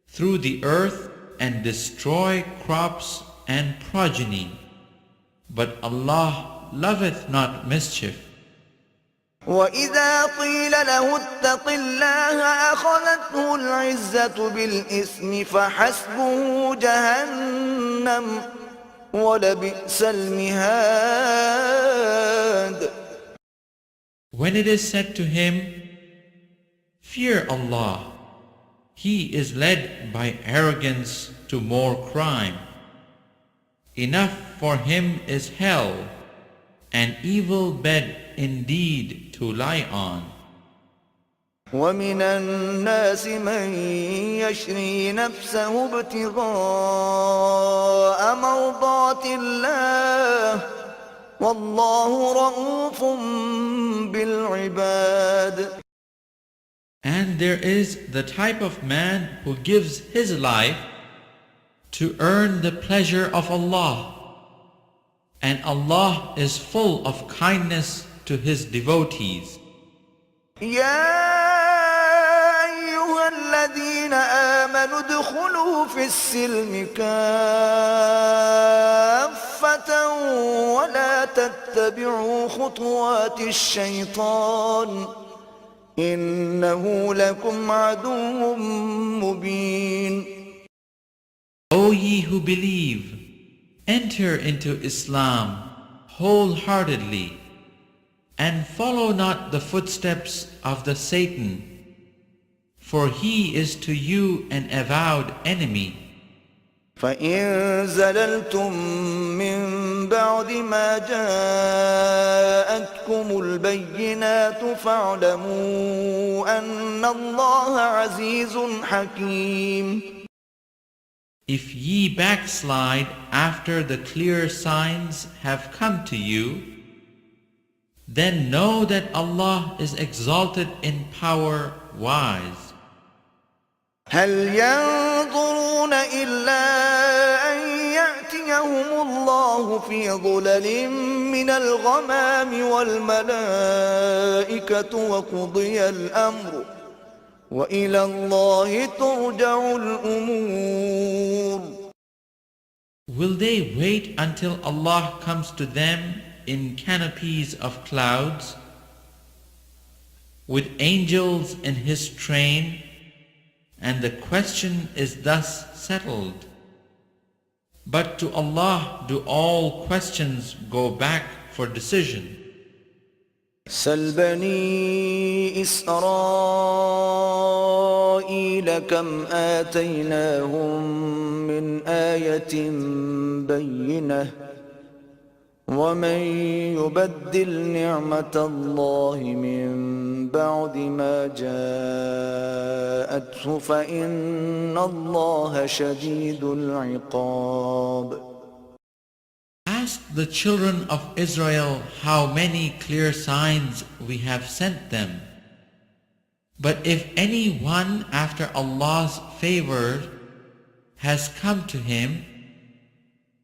through the earth and destroy crops and progeny. But Allah loveth not mischief. وإذا قيل له اتق الله أخذته العزة بالإثم فحسبه جهنم ولبئس المهاد. When it is said to him, Fear Allah, he is led by arrogance to more crime. Enough for him is hell, an evil bed indeed to lie on. ومن الناس من يشري نفسه ابتغاء مرضات الله والله رؤوف بالعباد. And there is the type of man who gives his life to earn the pleasure of Allah, And Allah is full of kindness to His devotees. يا أيها الذين آمنوا ادخلوا في السلم كافة ولا تتبعوا خطوات الشيطان إنه لكم عدو مبين. O ye who believe, enter into Islam wholeheartedly, and follow not the footsteps of the Satan, for he is to you an avowed enemy. فإن زللتم من بعد ما جاءتكم البينات فاعلموا أن الله عزيز حكيم. If ye backslide after the clear signs have come to you, then know that Allah is exalted in power, wise. هل ينظرون إلا أن يأتيهم الله في ظلل من الغمام والملائكة وقضي الأمر وإلى الله ترجع الأمور. Will they wait until Allah comes to them in canopies of clouds, with angels in His train, and the question is thus settled? But to Allah do all questions go back for decision. سل بني إسرائيل كم آتيناهم من آية بينة ومن يبدل نعمة الله من بعد ما جاءته فإن الله شديد العقاب. Ask the children of Israel how many clear signs we have sent them. But if any one after Allah's favor has come to him,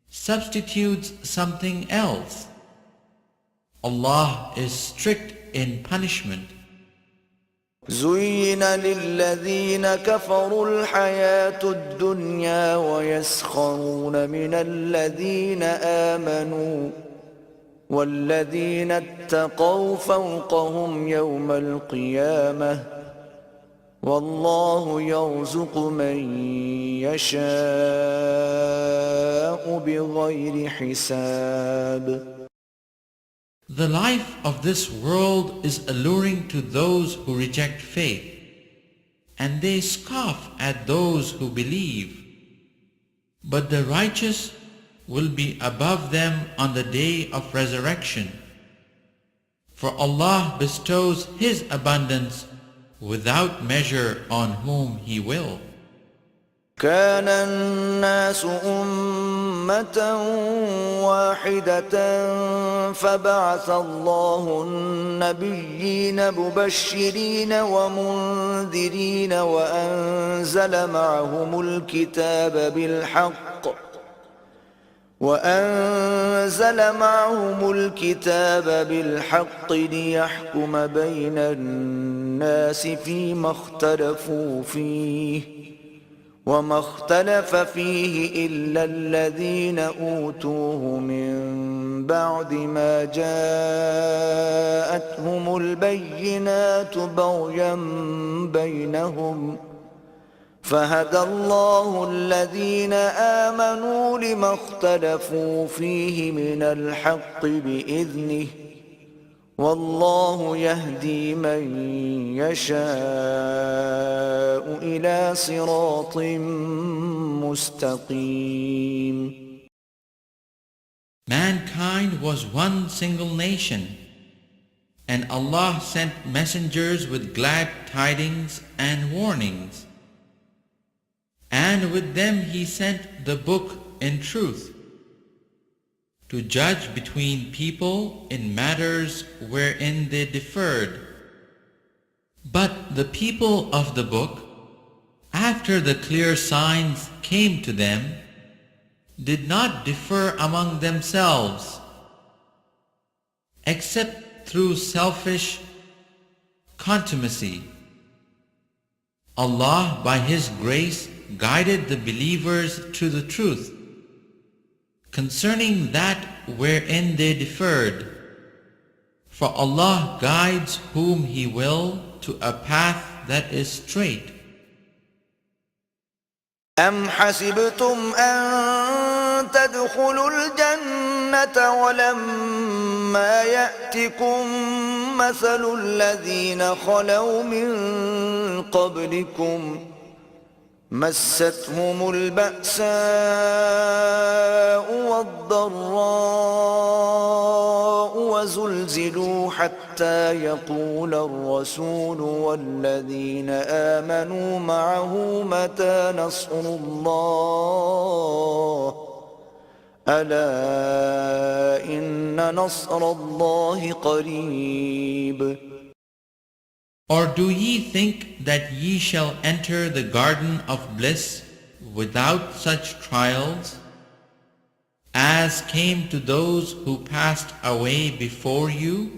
substitutes something else, Allah is strict in punishment. زين للذين كفروا الحياة الدنيا ويسخرون من الذين آمنوا والذين اتقوا فوقهم يوم القيامة والله يرزق من يشاء بغير حساب. The life of this world is alluring to those who reject faith, and they scoff at those who believe. But the righteous will be above them on the day of resurrection. For Allah bestows His abundance without measure on whom He will. كان الناس أمة واحدة فبعث الله النبيين مبشرين ومنذرين وأنزل معهم الكتاب بالحق ليحكم بين الناس فيما اختلفوا فيه وما اختلف فيه إلا الذين أوتوه من بعد ما جاءتهم البينات بغيا بينهم فهدى الله الذين آمنوا لما اختلفوا فيه من الحق بإذنه والله يهدي من يشاء إلى صراط مستقيم. Mankind was one single nation, and Allah sent messengers with glad tidings and warnings. And with them He sent the book in truth, to judge between people in matters wherein they differed. But the people of the book, after the clear signs came to them, did not differ among themselves except through selfish contumacy. Allah by His grace guided the believers to the truth concerning that wherein they differed. For Allah guides whom He will to a path that is straight. أم حسبتم أن تدخلوا الجنة ولما يأتكم مثل الذين خلوا من قبلكم مستهم البأساء والضراء وزلزلوا حتى يقول الرسول والذين آمنوا معه متى نصر الله ألا إن نصر الله قريب. Or do ye think that ye shall enter the garden of bliss without such trials as came to those who passed away before you?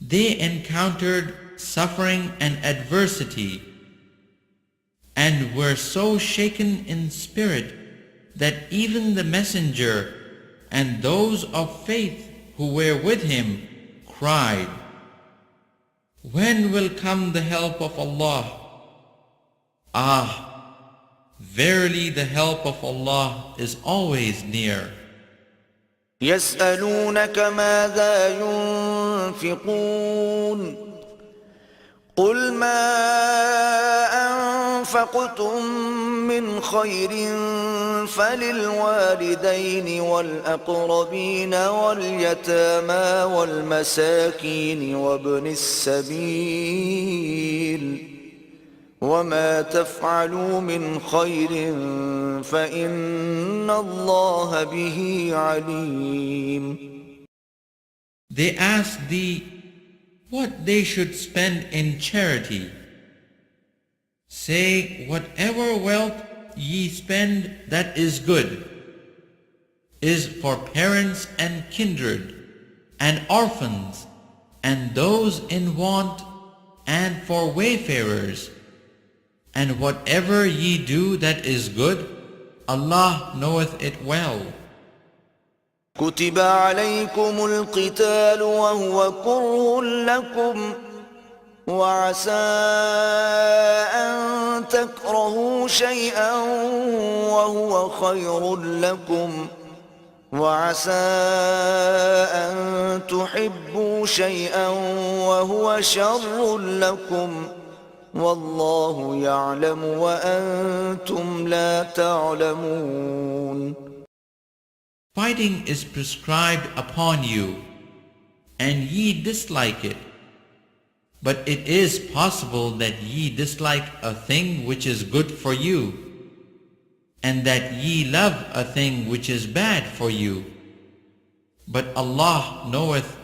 They encountered suffering and adversity and were so shaken in spirit that even the messenger and those of faith who were with him cried, "When will come the help of Allah?" Ah, verily the help of Allah is always near. يسألونك ماذا ينفقون قل ما أنفقتم من خير فللوالدين والأقربين واليتامى والمساكين وابن السبيل وما تفعلوا من خير فإن الله به عليم. They ask thee what they should spend in charity. Say, whatever wealth ye spend that is good, is for parents and kindred, and orphans, and those in want, and for wayfarers. And whatever ye do that is good, Allah knoweth it well. كتب عليكم القتال وهو كره لكم وعسى أن تكرهوا شيئا وهو خير لكم وعسى أن تحبوا شيئا وهو شر لكم والله يعلم وأنتم لا تعلمون. Fighting is prescribed upon you, and ye dislike it. But it is possible that ye dislike a thing which is good for you, and that ye love a thing which is bad for you. But Allah knoweth,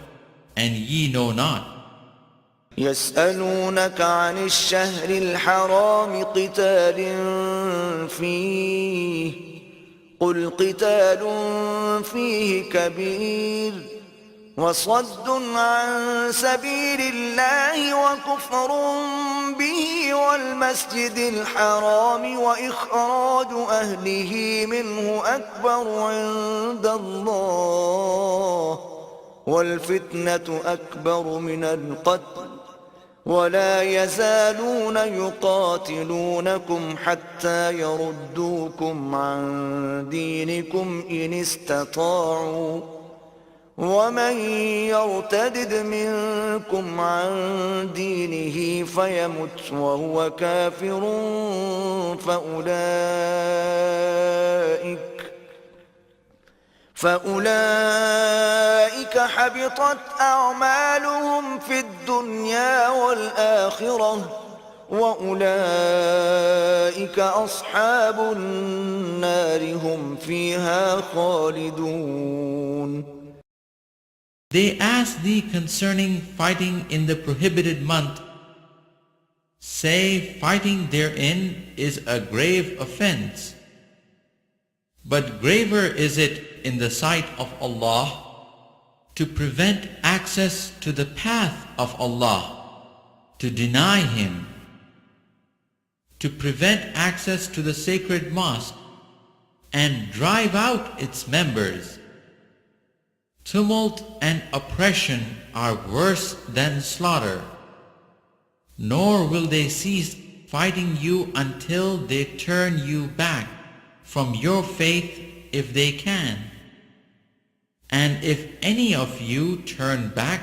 and ye know not. يسألونك عن الشهر الحرام قتال فيه قل قتال فيه كبير وصد عن سبيل الله وكفر به والمسجد الحرام وإخراج أهله منه أكبر عند الله والفتنة أكبر من القتل ولا يزالون يقاتلونكم حتى يردوكم عن دينكم إن استطاعوا ومن يرتدد منكم عن دينه فيمت وهو كافر فأولئك حبطت أعمالهم في الدنيا والآخرة وأولئك أصحاب النار هم فيها خالدون. They ask thee concerning fighting in the prohibited month. Say, fighting therein is a grave offense. But graver is it in the sight of Allah to prevent access to the path of Allah, to deny Him, to prevent access to the sacred mosque, and drive out its members. Tumult and oppression are worse than slaughter, nor will they cease fighting you until they turn you back from your faith if they can. And if any of you turn back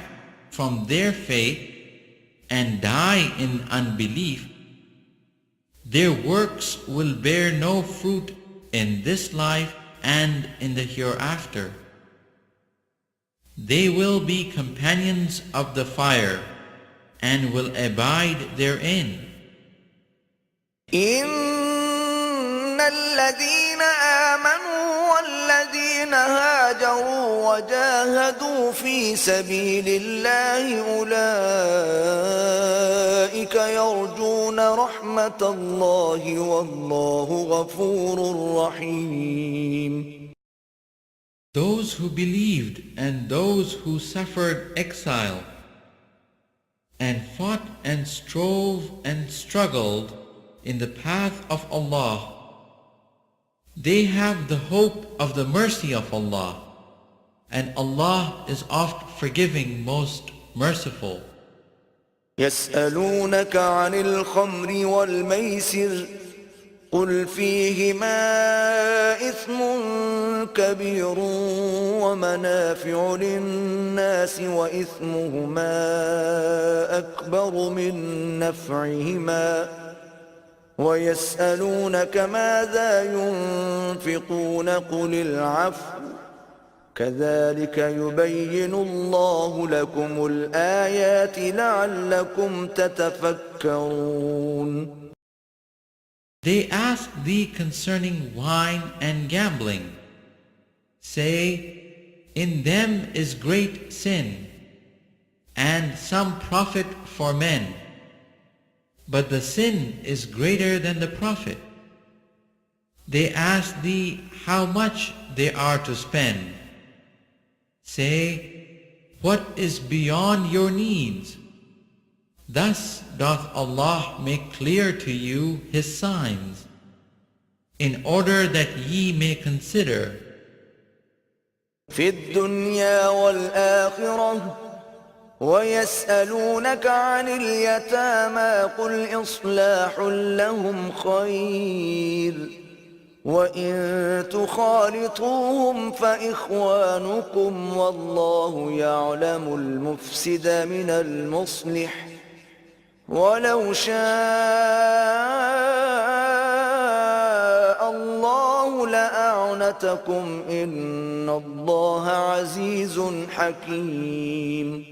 from their faith and die in unbelief, their works will bear no fruit in this life and in the hereafter. They will be companions of the fire and will abide therein. إن الذين آمنوا والذين هاجروا وجاهدوا في سبيل الله أولئك يرجون رحمة الله والله غفور رحيم. Those who believed and those who suffered exile and fought and strove and struggled in the path of Allah, they have the hope of the mercy of Allah, and Allah is oft forgiving, most merciful. يسألونك عن الخمر والميسر قل فيهما إثم كبير ومنافع للناس وإثمهما أكبر من نفعهما ويسألونك ماذا ينفقون قل العفو كذلك يبين الله لكم الآيات لعلكم تتفكرون. They ask thee concerning wine and gambling. Say, in them is great sin, and some profit for men, but the sin is greater than the profit. They ask thee how much they are to spend. Say, what is beyond your needs? Thus doth Allah make clear to you His signs, in order that ye may consider. في الدنيا والآخرة ويسألونك عن اليتامى قل إصلاح لهم خير وإن تخالطوهم فإخوانكم والله يعلم المفسد من المصلح ولو شاء الله لأعنتكم إن الله عزيز حكيم.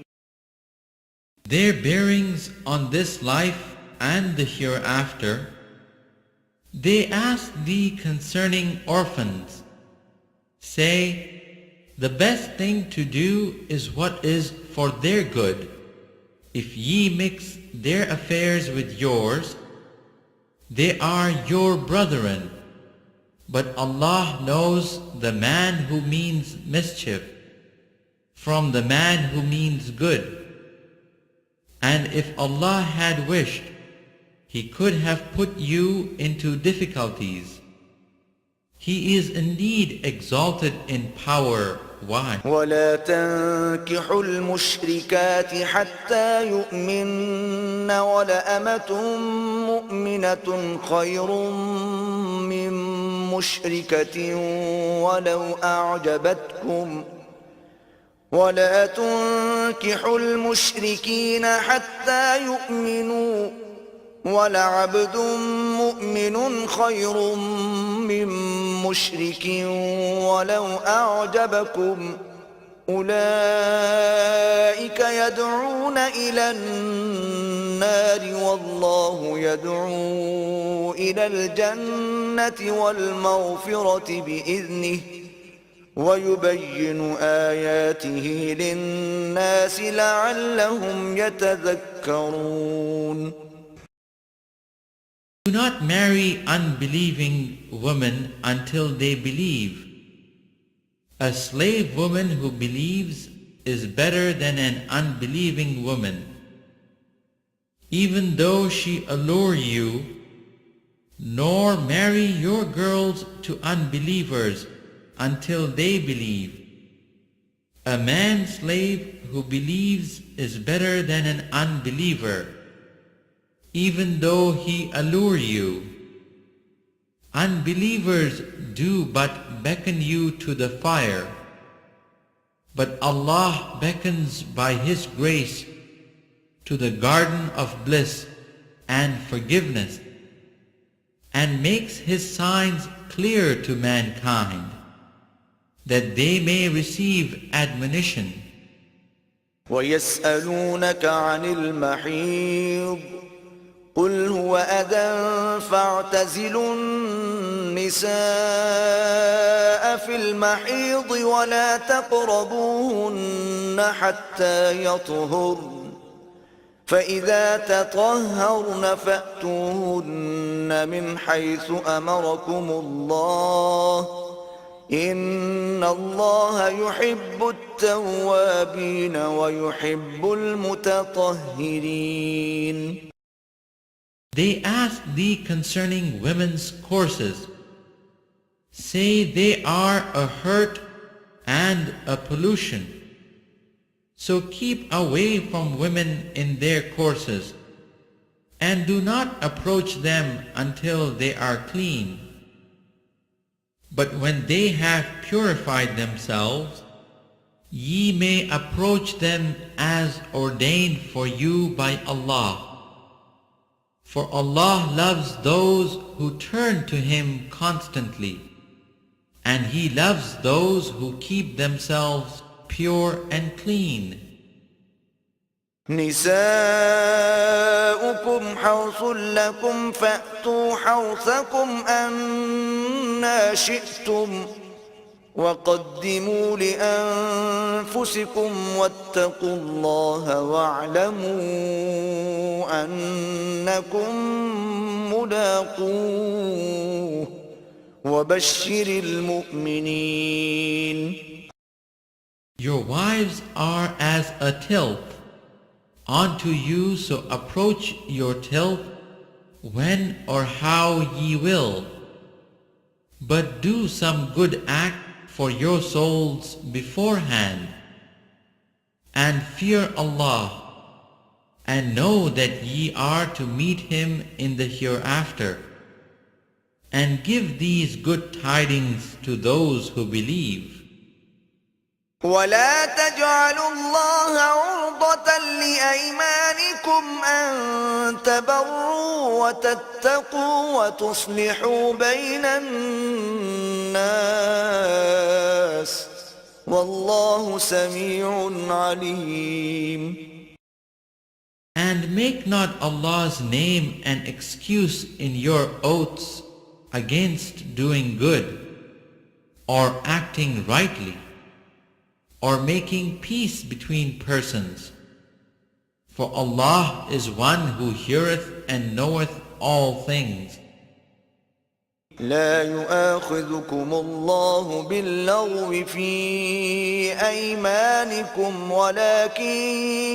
Their bearings on this life and the hereafter, they ask thee concerning orphans. Say, the best thing to do is what is for their good. If ye mix their affairs with yours, they are your brethren. But Allah knows the man who means mischief from the man who means good. And if Allah had wished, He could have put you into difficulties. He is indeed exalted in power, wise. ولا تنكحوا المشركات حتى يؤمن ولأمة مؤمنة خير من مشركة ولو أعجبتكم ولا تنكحوا المشركين حتى يؤمنوا ولعبد مؤمن خير من مشرك ولو أعجبكم أولئك يدعون إلى النار والله يدعو إلى الجنة والمغفرة بإذنه ويبين آياته للناس لعلهم يتذكرون. Do not marry unbelieving women until they believe. A slave woman who believes is better than an unbelieving woman. Even though she allure you, nor marry your girls to unbelievers until they believe. A man-slave who believes is better than an unbeliever, even though he allure you. Unbelievers do but beckon you to the fire, but Allah beckons by His grace to the garden of bliss and forgiveness, and makes His signs clear to mankind, that they may receive admonition. ويسألونك عن المحيض قل هو أذى فاعتزلوا النساء في المحيض ولا تقربوهن حتى يطهرن فإذا تطهرن فأتوهن من حيث أمركم الله إن الله يحب التوابين ويحب المتطهرين. They ask thee concerning women's courses. Say they are a hurt and a pollution. So keep away from women in their courses, and do not approach them until they are clean. But when they have purified themselves, ye may approach them as ordained for you by Allah. For Allah loves those who turn to Him constantly, and He loves those who keep themselves pure and clean. نساؤكم حرث لكم فأتوا حرثكم أنى شئتم وقدموا لأنفسكم واتقوا الله واعلموا أنكم ملاقوه وبشر المؤمنين. Your wives are as a tilth unto you, so approach your tilth when or how ye will. But do some good act for your souls beforehand, and fear Allah, and know that ye are to meet Him in the hereafter, and give these good tidings to those who believe. ولا تجعلوا الله عرضة لأيمانكم أن تبروا وتتقوا وتصلحوا بين الناس والله سميع عليم. And make not Allah's name an excuse in your oaths against doing good, or acting rightly, or making peace between persons. For Allah is one who heareth and knoweth all things. لا يؤاخذكم الله باللغو في أيمانكم ولكن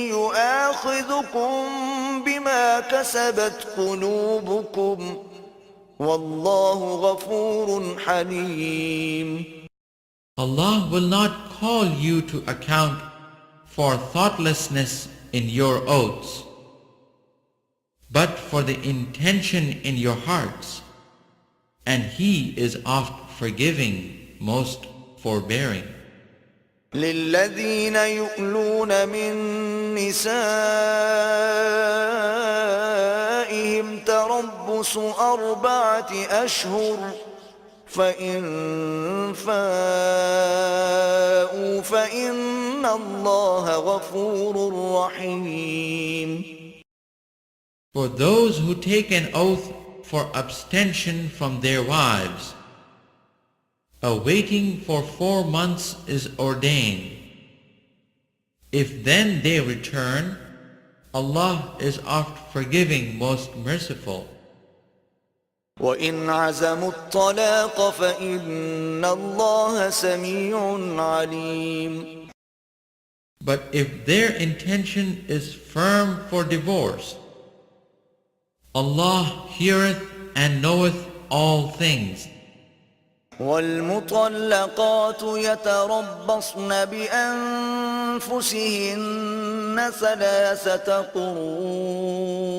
يؤاخذكم بما كسبت قلوبكم والله غفور حليم. Allah will not call you to account for thoughtlessness in your oaths, but for the intention in your hearts, and He is oft forgiving, most forbearing. للذين يؤلون من نسائهم تربص 4 أشهر فإن فاءوا فإن الله غفور رحيم. For those who take an oath for abstention from their wives, a waiting for 4 months is ordained. If then they return, Allah is oft forgiving, most merciful. وإن عزموا الطلاق فإن الله سميع عليم. But if their intention is firm for divorce, Allah heareth and knoweth all things. والمطلقات يتربصن بأنفسهن ثلاثة قروء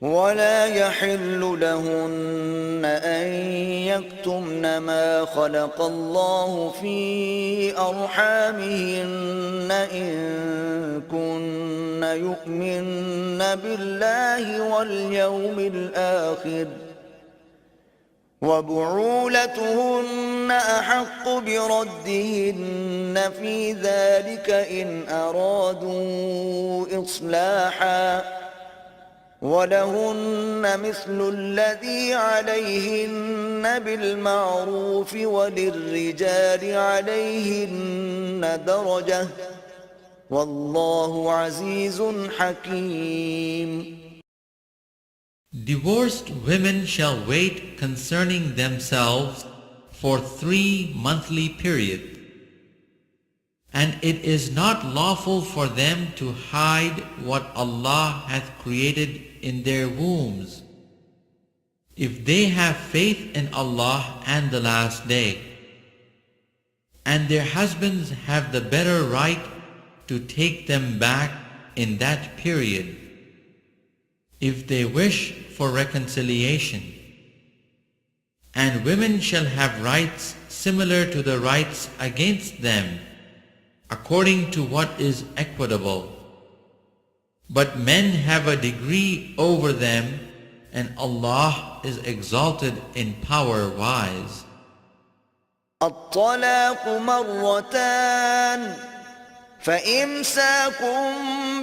ولا يحل لهن أن يكتمن ما خلق الله في أرحامهن إن كن يؤمن بالله واليوم الآخر وبعولتهن أحق بردهن في ذلك إن أرادوا إصلاحا ولهن مثل الذي عليهن بالمعروف وللرجال عليهن درجة والله عزيز حكيم. Divorced women shall wait concerning themselves for 3 monthly periods, and it is not lawful for them to hide what Allah hath created in their wombs, if they have faith in Allah and the last day, and their husbands have the better right to take them back in that period, if they wish for reconciliation. And women shall have rights similar to the rights against them, according to what is equitable. But men have a degree over them, and Allah is exalted in power wise. الطلاق مرتان فإمساك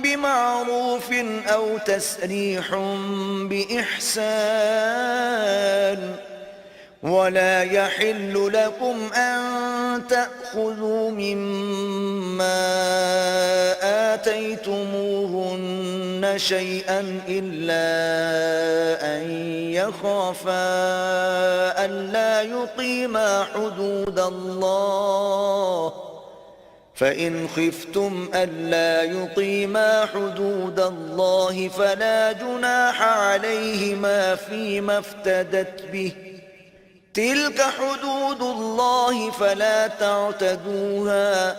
بمعروف أو تسريح بإحسان ولا يحل لكم أن تأخذوا مما آتيتموهن شيئا إلا أن يخافا ألا يقيما حدود الله فإن خفتم ألا يقيما حدود الله فلا جناح عليهما فيما افتدت به تلك حدود الله فلا تعتدوها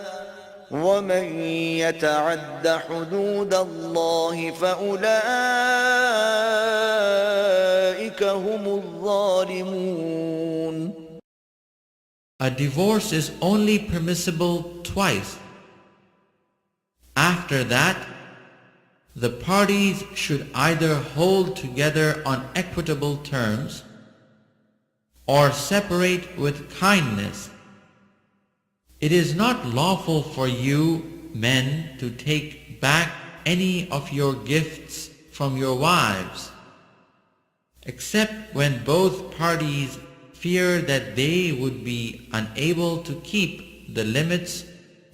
ومن يتعد حدود الله فأولئك هم الظالمون. A divorce is only permissible twice. After that, the parties should either hold together on equitable terms or separate with kindness. It is not lawful for you, men, to take back any of your gifts from your wives, except when both parties fear that they would be unable to keep the limits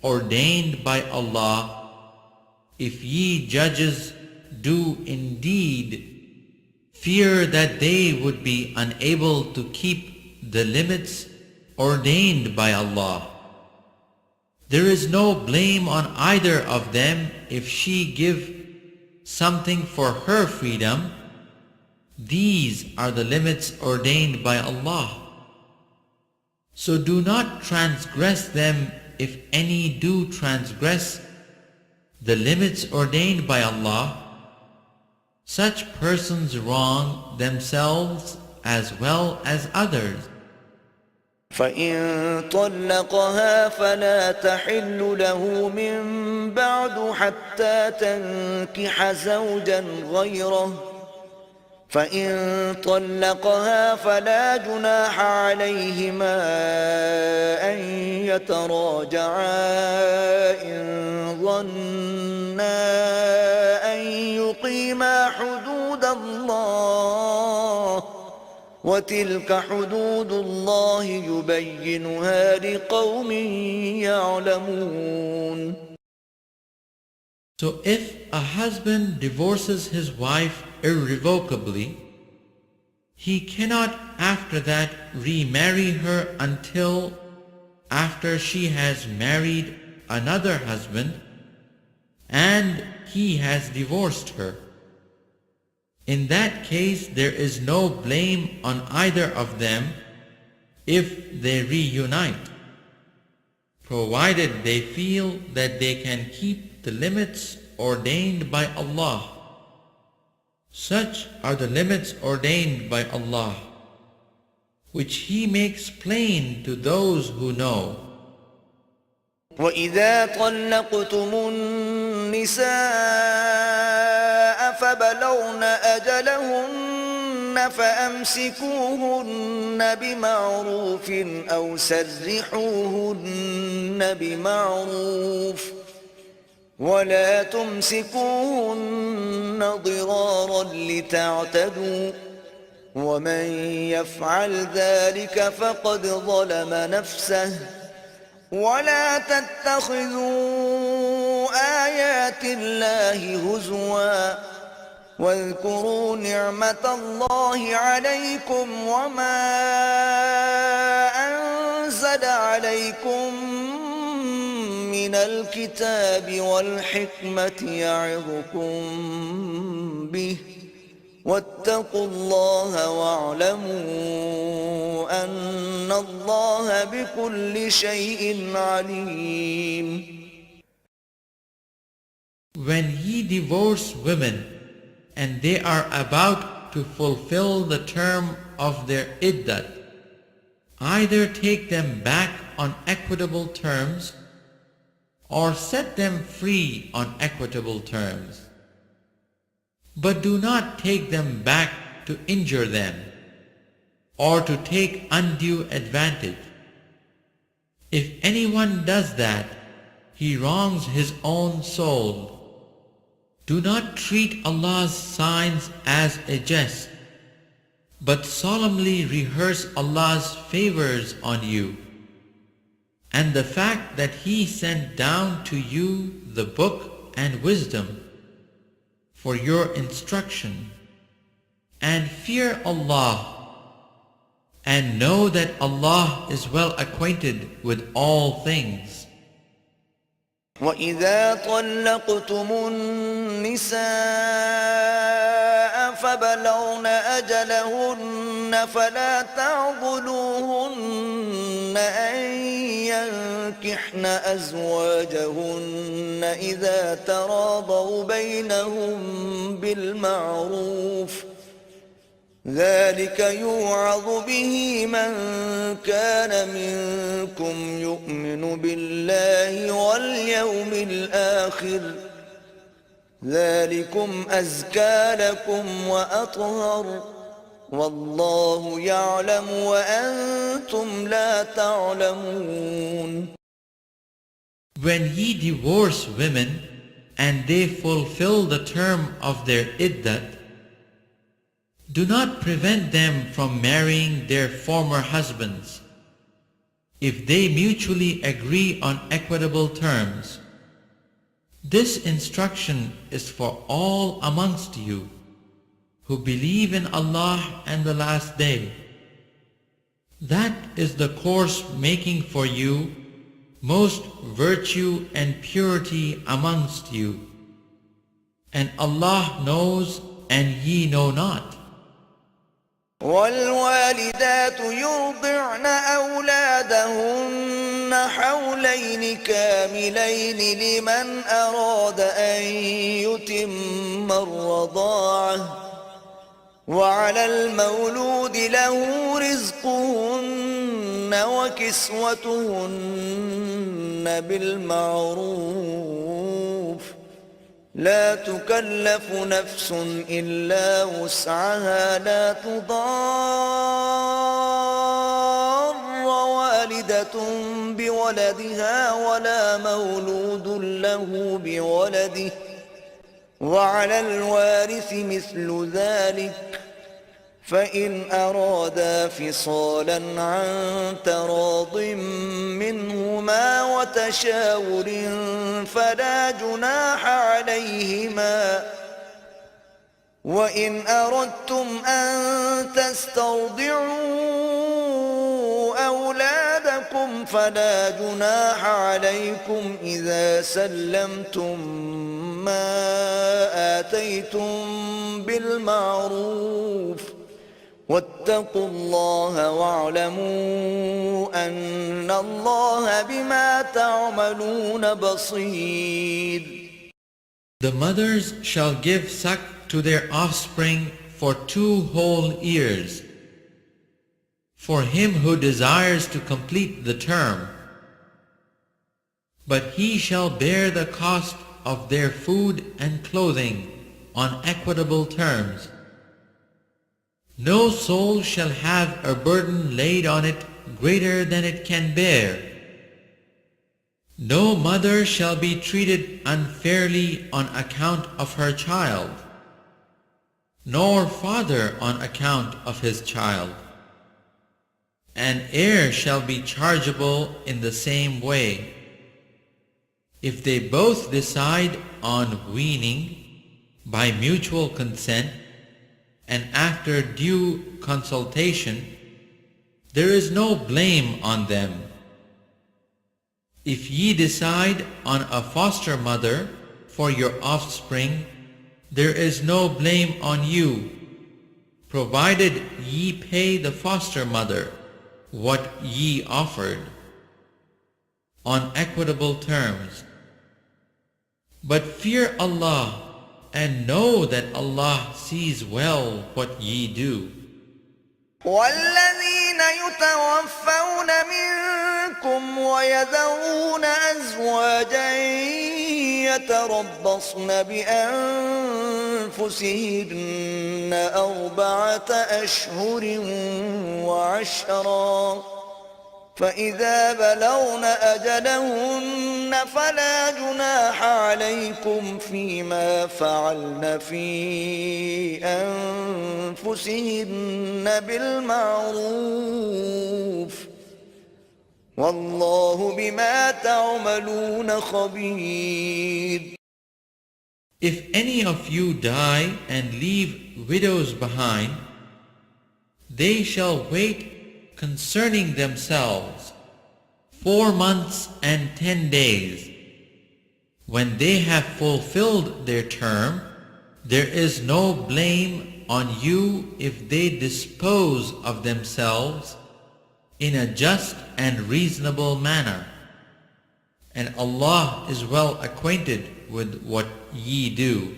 ordained by Allah. If ye judges do indeed fear that they would be unable to keep the limits ordained by Allah, there is no blame on either of them if she give something for her freedom. These are the limits ordained by Allah. So do not transgress them if any do transgress the limits ordained by Allah. Such persons wrong themselves as well as others. فإن طلقها فلا تحل له من بعد حتى تنكح زوجا غيره فإن طلقها فلا جناح عليهما أن يتراجعا إن ظنا أن يقيما حدود الله وتلك حدود الله يبينها لقوم يعلمون. So if a husband divorces his wife irrevocably, he cannot after that remarry her until after she has married another husband and he has divorced her. In that case, there is no blame on either of them if they reunite, provided they feel that they can keep the limits ordained by Allah. Such are the limits ordained by Allah, which He makes plain to those who know. وَإِذَا طَلَّقْتُمُ النِّسَاءَ فَبَلَغْنَ أَجَلَهُنَّ فَأَمْسِكُوهُنَّ بِمَعْرُوفٍ أَوْ سَرِّحُوهُنَّ بِمَعْرُوفٍ وَلَا تُمْسِكُوهُنَّ ضِرَارًا لِتَعْتَدُوا وَمَنْ يَفْعَلْ ذَلِكَ فَقَدْ ظَلَمَ نَفْسَهُ ولا تتخذوا آيات الله هزوا واذكروا نعمة الله عليكم وما أنزل عليكم من الكتاب والحكمة يعظكم به واتقوا الله واعلموا أن الله بكل شيء عليم. When ye divorce women and they are about to fulfill the term of their iddat, either take them back on equitable terms or set them free on equitable terms. But do not take them back to injure them or to take undue advantage. If anyone does that, he wrongs his own soul. Do not treat Allah's signs as a jest, but solemnly rehearse Allah's favors on you, and the fact that He sent down to you the book and wisdom for your instruction, and fear Allah, and know that Allah is well acquainted with all things. وَإِذَا طَلَّقْتُمُ النِّسَاءَ فَبَلَغْنَ أَجَلَهُنَّ فَلَا تَعْضُلُوهُنَّ أَن يَنكِحْنَ أَزْوَاجَهُنَّ إِذَا تَرَاضَوْا بَيْنَهُم بِالْمَعْرُوفِ ذلك يوعظ به من كان منكم يؤمن بالله واليوم الآخر ذلكم أزكى لكم وأطهر والله يعلم وأنتم لا تعلمون. When ye divorce women and they fulfill the term of their iddat, do not prevent them from marrying their former husbands, if they mutually agree on equitable terms. This instruction is for all amongst you who believe in Allah and the last day. That is the course making for you most virtue and purity amongst you. And Allah knows and ye know not. والوالدات يرضعن أولادهن حولين كاملين لمن أراد أن يتم الرضاعة وعلى المولود له رزقهن وكسوتهن بالمعروف لا تكلف نفس إلا وسعها لا تضار والدة بولدها ولا مولود له بولده وعلى الوارث مثل ذلك فإن أرادا فصالا عن تراض منهما وتشاور فلا جناح عليهما وإن أردتم أن تسترضعوا أولادكم أموالكم فلا جناح عليكم إذا سلمتم ما آتيتم بالمعروف واتقوا الله واعلموا أن الله بما تعملون بصير. The mothers shall give suck to their offspring for 2 whole years, for him who desires to complete the term. But he shall bear the cost of their food and clothing on equitable terms. No soul shall have a burden laid on it greater than it can bear. No mother shall be treated unfairly on account of her child, nor father on account of his child. An heir shall be chargeable in the same way. If they both decide on weaning by mutual consent and after due consultation, there is no blame on them. If ye decide on a foster mother for your offspring, there is no blame on you, provided ye pay the foster mother what ye offered, on equitable terms. But fear Allah, and know that Allah sees well what ye do. والذين يتوفون منكم ويذرون أزواجا يتربصن بأنفسهن 4 أشهر وعشرا فإذا بلغن أجلهن فلا جناح عليكم فيما فعلن في أنفسهن بالمعروف والله بما تعملون خبير. If any of you die and leave widows behind, they shall wait concerning themselves 4 months and 10 days. When they have fulfilled their term, there is no blame on you if they dispose of themselves in a just and reasonable manner. And Allah is well acquainted with what ye do.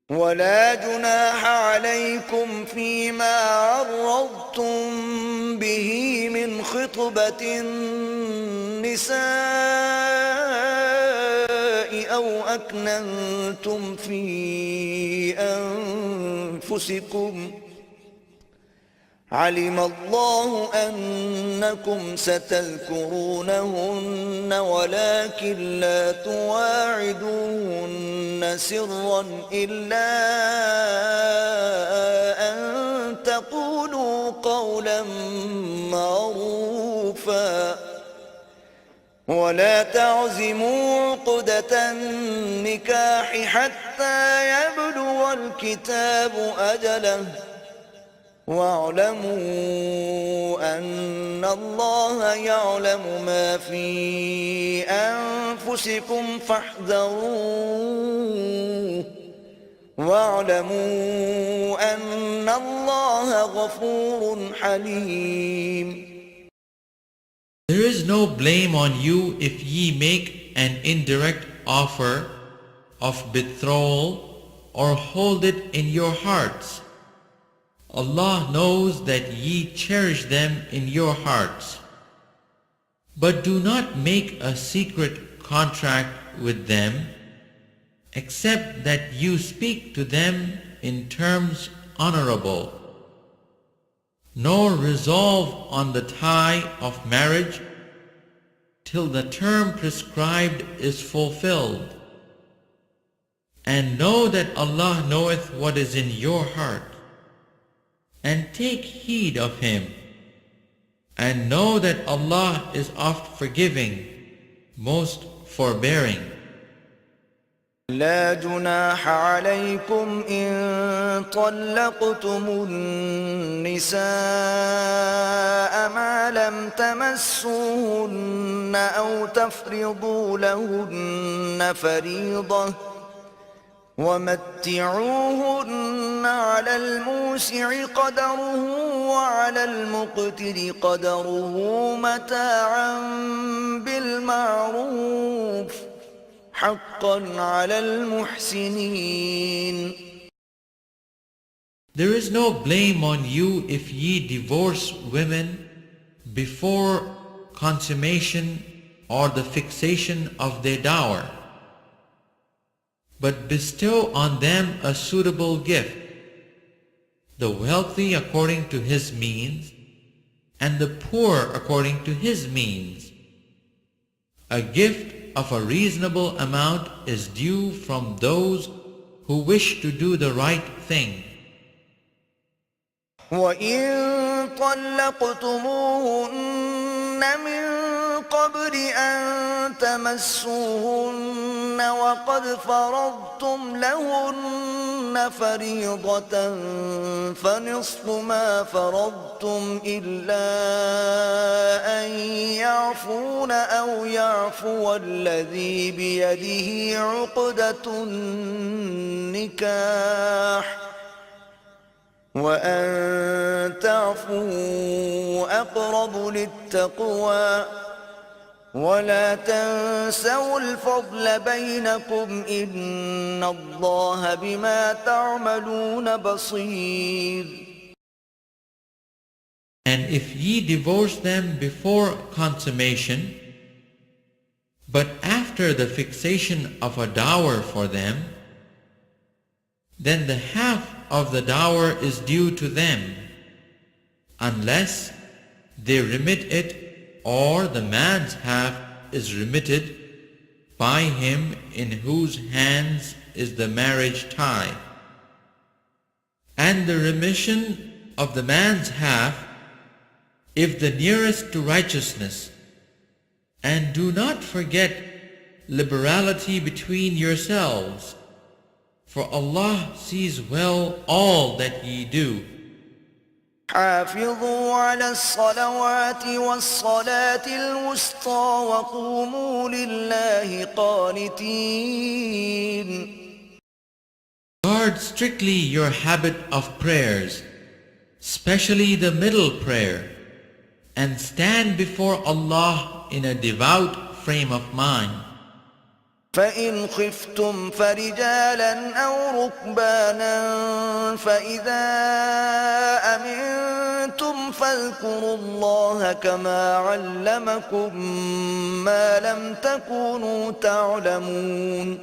ولا جناح عليكم فيما عرضتم به من خطبة النساء أو أكننتم في أنفسكم علم الله أنكم ستذكرونهن ولكن لا تواعدوهن سرا إلا أن تقولوا قولا معروفا ولا تعزموا عقدة النكاح حتى يبلغ الكتاب أجله واعلموا أن الله يعلم ما في أنفسكم فاحذروه واعلموا أن الله غفور حليم. There is no blame on you if ye make an indirect offer of betrothal or hold it in your hearts. Allah knows that ye cherish them in your hearts. But do not make a secret contract with them, except that you speak to them in terms honorable, nor resolve on the tie of marriage till the term prescribed is fulfilled. And know that Allah knoweth what is in your heart. And take heed of him, and know that Allah is oft forgiving, most forbearing. لا جناح عليكم إن طلقتم النساء ما لم تمسوهن أو تفرضوا لهن فريضة ومتعوهن على الموسع قدره وعلى المقتر قدره متاعا بالمعروف حقا على المحسنين. There is no blame on you if ye divorce women before consummation or the fixation of their dower, but bestow on them a suitable gift, the wealthy according to his means, and the poor according to his means. A gift of a reasonable amount is due from those who wish to do the right thing. وَإِن طَلَّقْتُمُوهُنَّ مِن قَبْلِ أَن تَمَسُّوهُنَّ وَقَدْ فَرَضْتُمْ لَهُنَّ فَرِيضَةً فَنِصْفُ مَا فَرَضْتُمْ إِلَّا أَن يَعْفُونَ أَوْ يَعْفُوَ الَّذِي بِيَدِهِ عُقْدَةُ النِّكَاحِ وَأَن تَعْفُوا أَقْرَبُ لِلتَّقْوَى وَلَا تَنسَوُا الْفَضْلَ بَيْنَكُمْ إِنَّ اللَّهَ بِمَا تَعْمَلُونَ بَصِيرٌ. And if ye divorce them before consummation, but after the fixation of a dower for them, then the half of the dower is due to them, unless they remit it, or the man's half is remitted by him in whose hands is the marriage tie. And the remission of the man's half, if the nearest to righteousness. And do not forget liberality between yourselves, for Allah sees well all that ye do. حافظوا على الصلوات والصلاة الوسطى وقوموا لله قانتين. Guard strictly your habit of prayers, especially the middle prayer, and stand before Allah in a devout frame of mind. فإن خفتم فرجالا أو ركبانا فإذا أمنتم فاذكروا الله كما علمكم ما لم تكونوا تعلمون.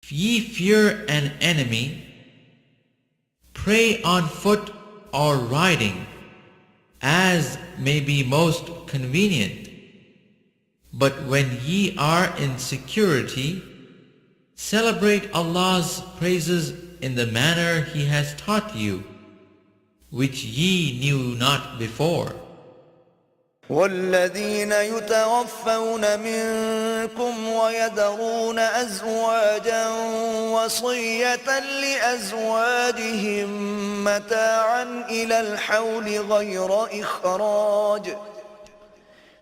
If ye fear an enemy, pray on foot or riding, as may be most convenient. But when ye are in security, celebrate Allah's praises in the manner He has taught you, which ye knew not before. والذين يتوفون منكم ويذرون أزواجا وصية لأزواجهم متاعا إلى الحول غير إخراج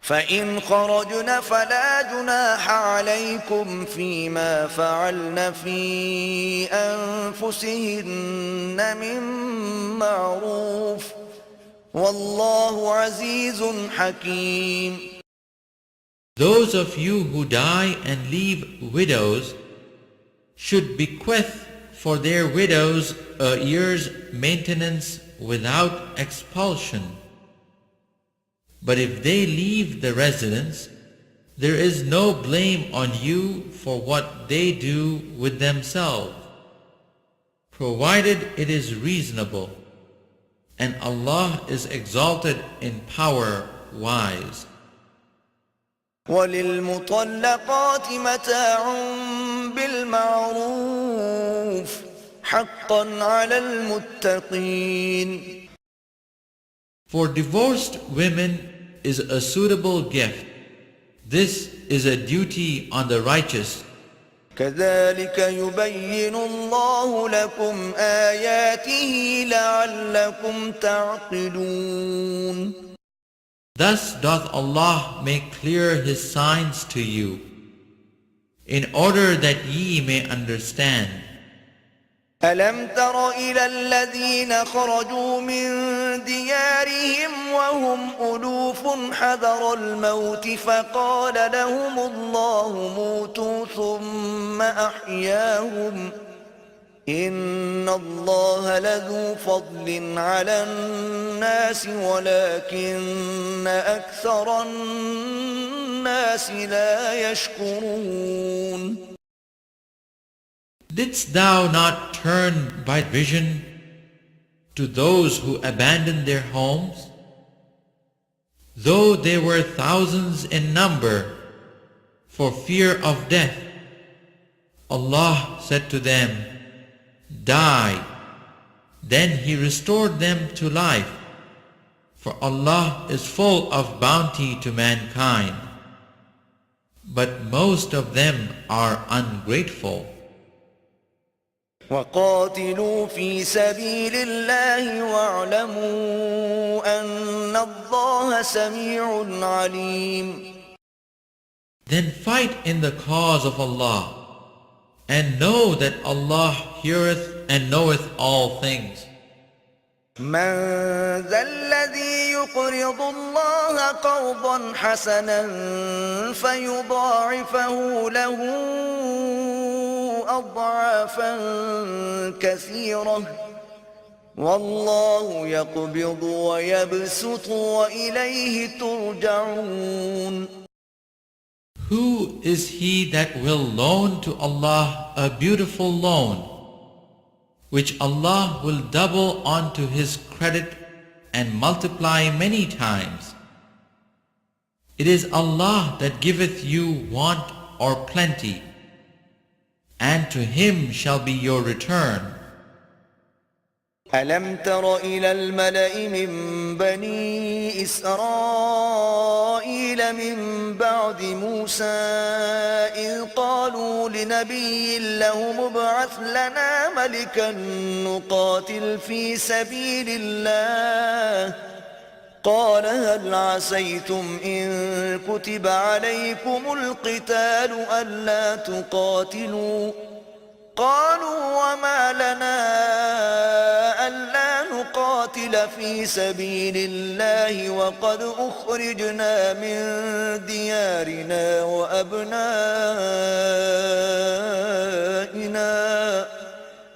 فإن خرجن فلا جناح عليكم فيما فعلن في أنفسهن من معروف والله عزيز حكيم. Those of you who die and leave widows should bequeath for their widows a year's maintenance without expulsion. But if they leave the residence, there is no blame on you for what they do with themselves, provided it is reasonable, and Allah is exalted in power, wise. وللمطلقات متاع بالمعروف حقا على المتقين. For divorced women is a suitable gift. This is a duty on the righteous. كذلك يبين الله لكم آياته لعلكم تعقلون. Thus doth Allah make clear His signs to you, in order that ye may understand. ألم تر إلى الذين خرجوا من ديارهم وهم ألوف حذر الموت فقال لهم الله موتوا ثم أحياهم إن الله لذو فضل على الناس ولكن أكثر الناس لا يشكرون. Didst thou not turn by vision to those who abandoned their homes? Though they were thousands in number, for fear of death, Allah said to them, Die. Then He restored them to life, for Allah is full of bounty to mankind. But most of them are ungrateful. وقاتلوا في سبيل الله واعلموا أن الله سميع عليم. Then fight in the cause of Allah, and know that Allah heareth and knoweth all things. من ذا الذي يقرض الله قرضا حسنا فيضاعفه له أضعافا كثيرة والله يقبض ويبسط وإليه ترجعون. Who is he that will loan to Allah a beautiful loan, which Allah will double onto his credit and multiply many times? It is Allah that giveth you want or plenty, and to Him shall be your return. ألم تر إلى الملأ من بني إسرائيل من بعد موسى إذ قالوا لنبي له ابعث لنا ملكا نقاتل في سبيل الله قال هل عسيتم إن كتب عليكم القتال ألا تقاتلوا قالوا وما لنا ألا نقاتل في سبيل الله وقد أخرجنا من ديارنا وأبنائنا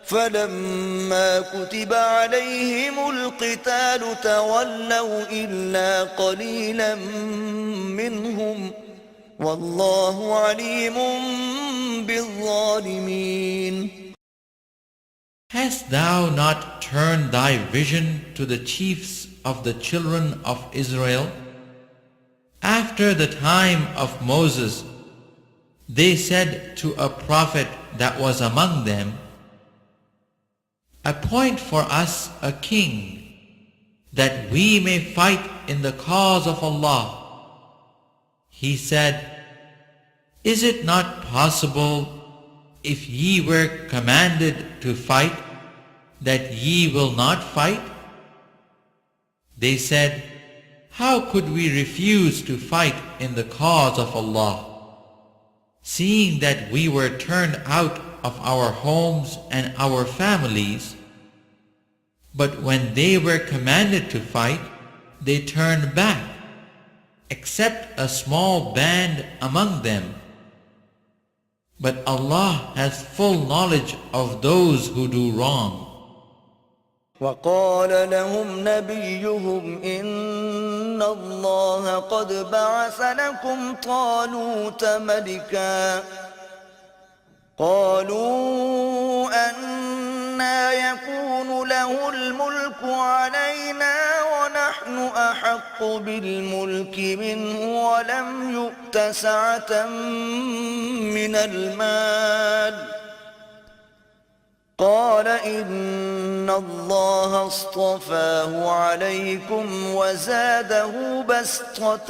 فلما كتب عليهم القتال تولوا إلا قليلا منهم والله عليم بالظالمين. Hast thou not turned thy vision to the chiefs of the children of Israel? After the time of Moses, they said to a prophet that was among them, Appoint for us a king, that we may fight in the cause of Allah. He said, Is it not possible, if ye were commanded to fight, that ye will not fight? They said, How could we refuse to fight in the cause of Allah, seeing that we were turned out of our homes and our families? But when they were commanded to fight, they turned back, except a small band among them. But Allah has full knowledge of those who do wrong. وقال لهم نبيهم إن الله قد بعث لكم طالوت ملكا قالوا أنى يكون له الملك علينا ونحن أحق بالملك منه ولم يؤت سعة من المال قال إن الله اصطفاه عليكم وزاده بسطة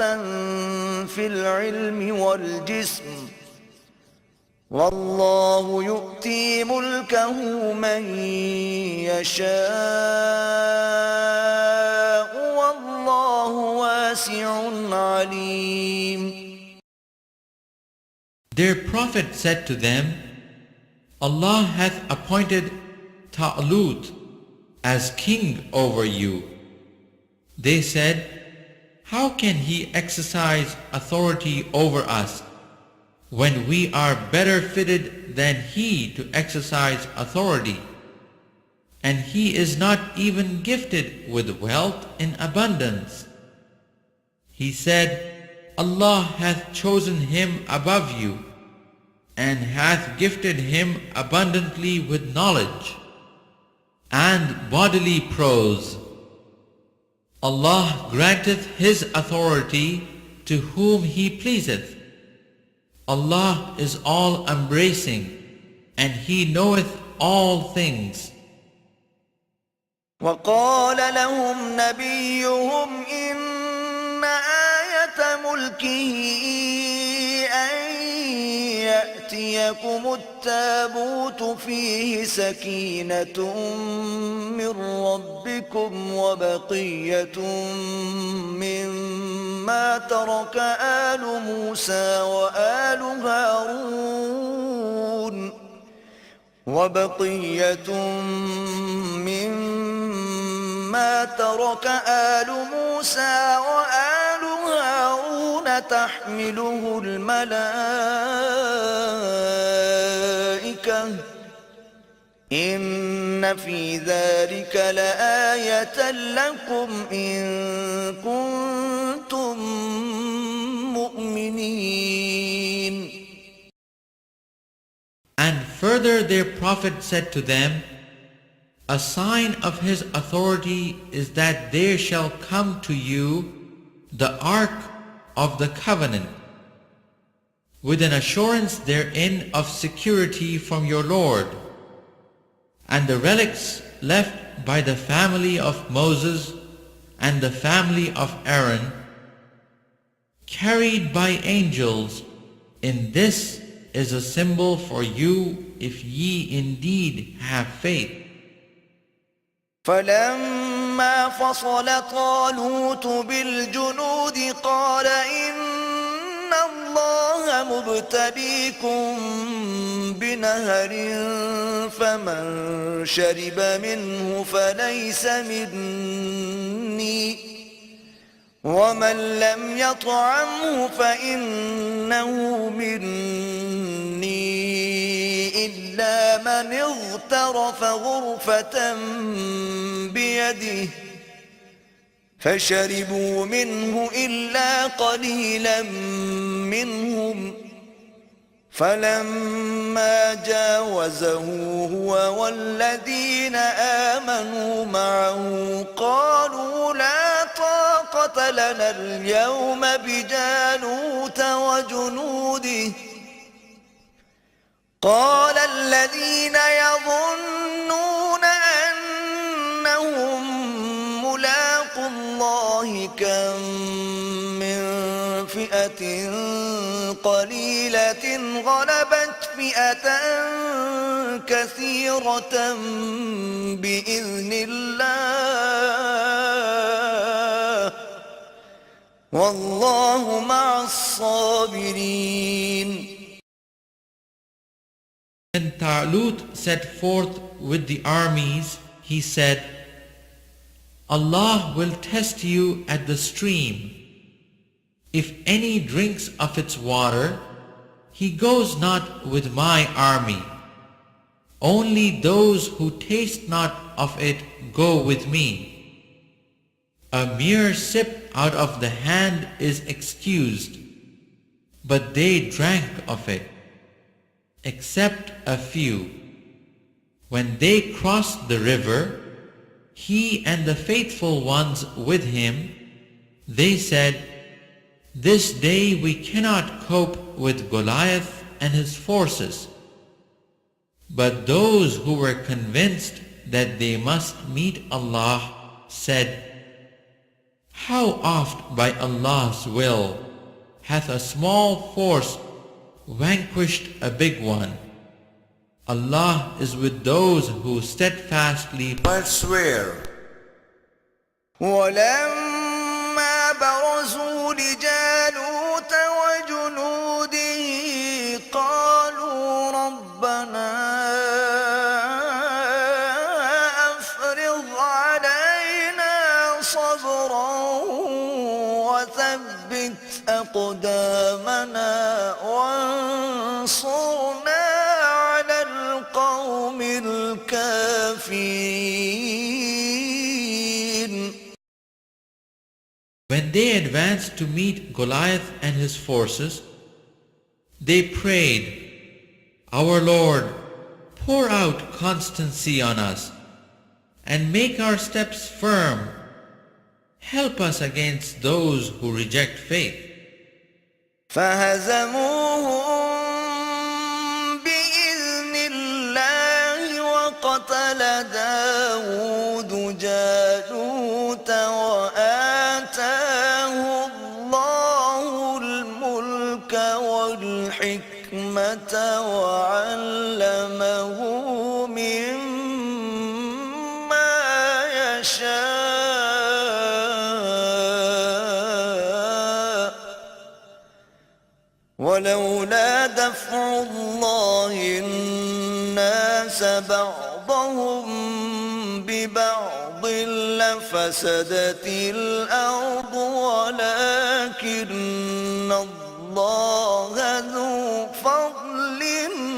في العلم والجسم والله يؤتي ملكه من يشاء والله واسع عليم. Their prophet said to them, Allah hath appointed Ta'lut as king over you. They said, how can he exercise authority over us when we are better fitted than he to exercise authority? And he is not even gifted with wealth in abundance. He said, Allah hath chosen him above you and hath gifted him abundantly with knowledge and bodily prose. Allah granteth His authority to whom He pleaseth. Allah is all-embracing, and He knoweth all things. وقال لهم نبيهم إن آية ملكه أن يأتيكم التابوت فيه سكينة من ربكم وبقية مما ترك آل موسى وآل هارون تحمله الملائكة إن في ذلك لآية لكم إن كنتم مؤمنين. And further their prophet said to them, a sign of his authority is that there shall come to you the ark of the covenant, with an assurance therein of security from your Lord, and the relics left by the family of Moses and the family of Aaron, carried by angels. In this is a symbol for you if ye indeed have faith. فلما فصل طالوت بالجنود قال إن الله مبتليكم بنهر فمن شرب منه فليس مني ومن لم يطعمه فإنه مني إلا من اغترف غرفة بيده فشربوا منه إلا قليلا منهم فلما جاوزه هو والذين آمنوا معه قالوا لا طاقة لنا اليوم بجالوت وجنوده قال الذين يظنون أنهم ملاقو الله كم من فئة قليلة غلبت فئة كثيرة بإذن الله والله مع الصابرين. When Ta'lut set forth with the armies, he said, Allah will test you at the stream. If any drinks of its water, he goes not with my army. Only those who taste not of it go with me. A mere sip out of the hand is excused, but they drank of it, except a few. When they crossed the river, he and the faithful ones with him, they said, this day we cannot cope with Goliath and his forces. But those who were convinced that they must meet Allah said, how oft by Allah's will hath a small force vanquished a big one. Allah is with those who steadfastly persevere. ولما برزوا لجالوت وجنوده قالوا ربنا أفرغ علينا صبرا وثبت أقدامنا وانصرنا على القوم الكافرين. When they advanced to meet Goliath and his forces, they prayed, Our Lord, pour out constancy on us and make our steps firm. Help us against those who reject faith. فهزموهم بإذن الله وقتل داود جالوت وآتاه الله الملك والحكمة وعلمه مما يشاء ولولا دفع الله الناس بعضهم ببعض لفسدت الأرض ولكن الله ذو فضل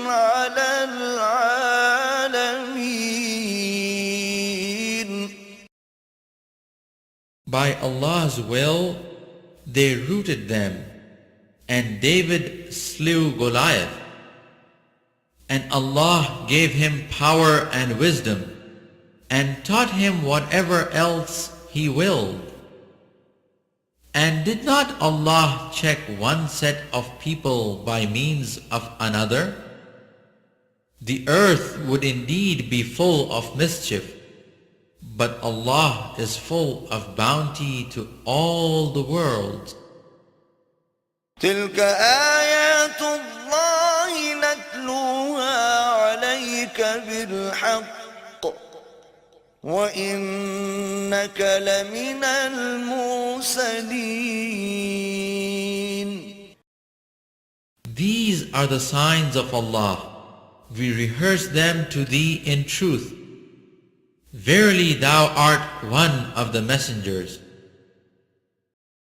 على العالمين. By Allah's will, they routed them, and David slew Goliath, and Allah gave him power and wisdom, and taught him whatever else He willed. And did not Allah check one set of people by means of another? The earth would indeed be full of mischief, but Allah is full of bounty to all the world. تلك آيات الله نتلوها عليك بالحق وإنك لمن المرسلين. These are the signs of Allah. We rehearse them to thee in truth. Verily thou art one of the messengers.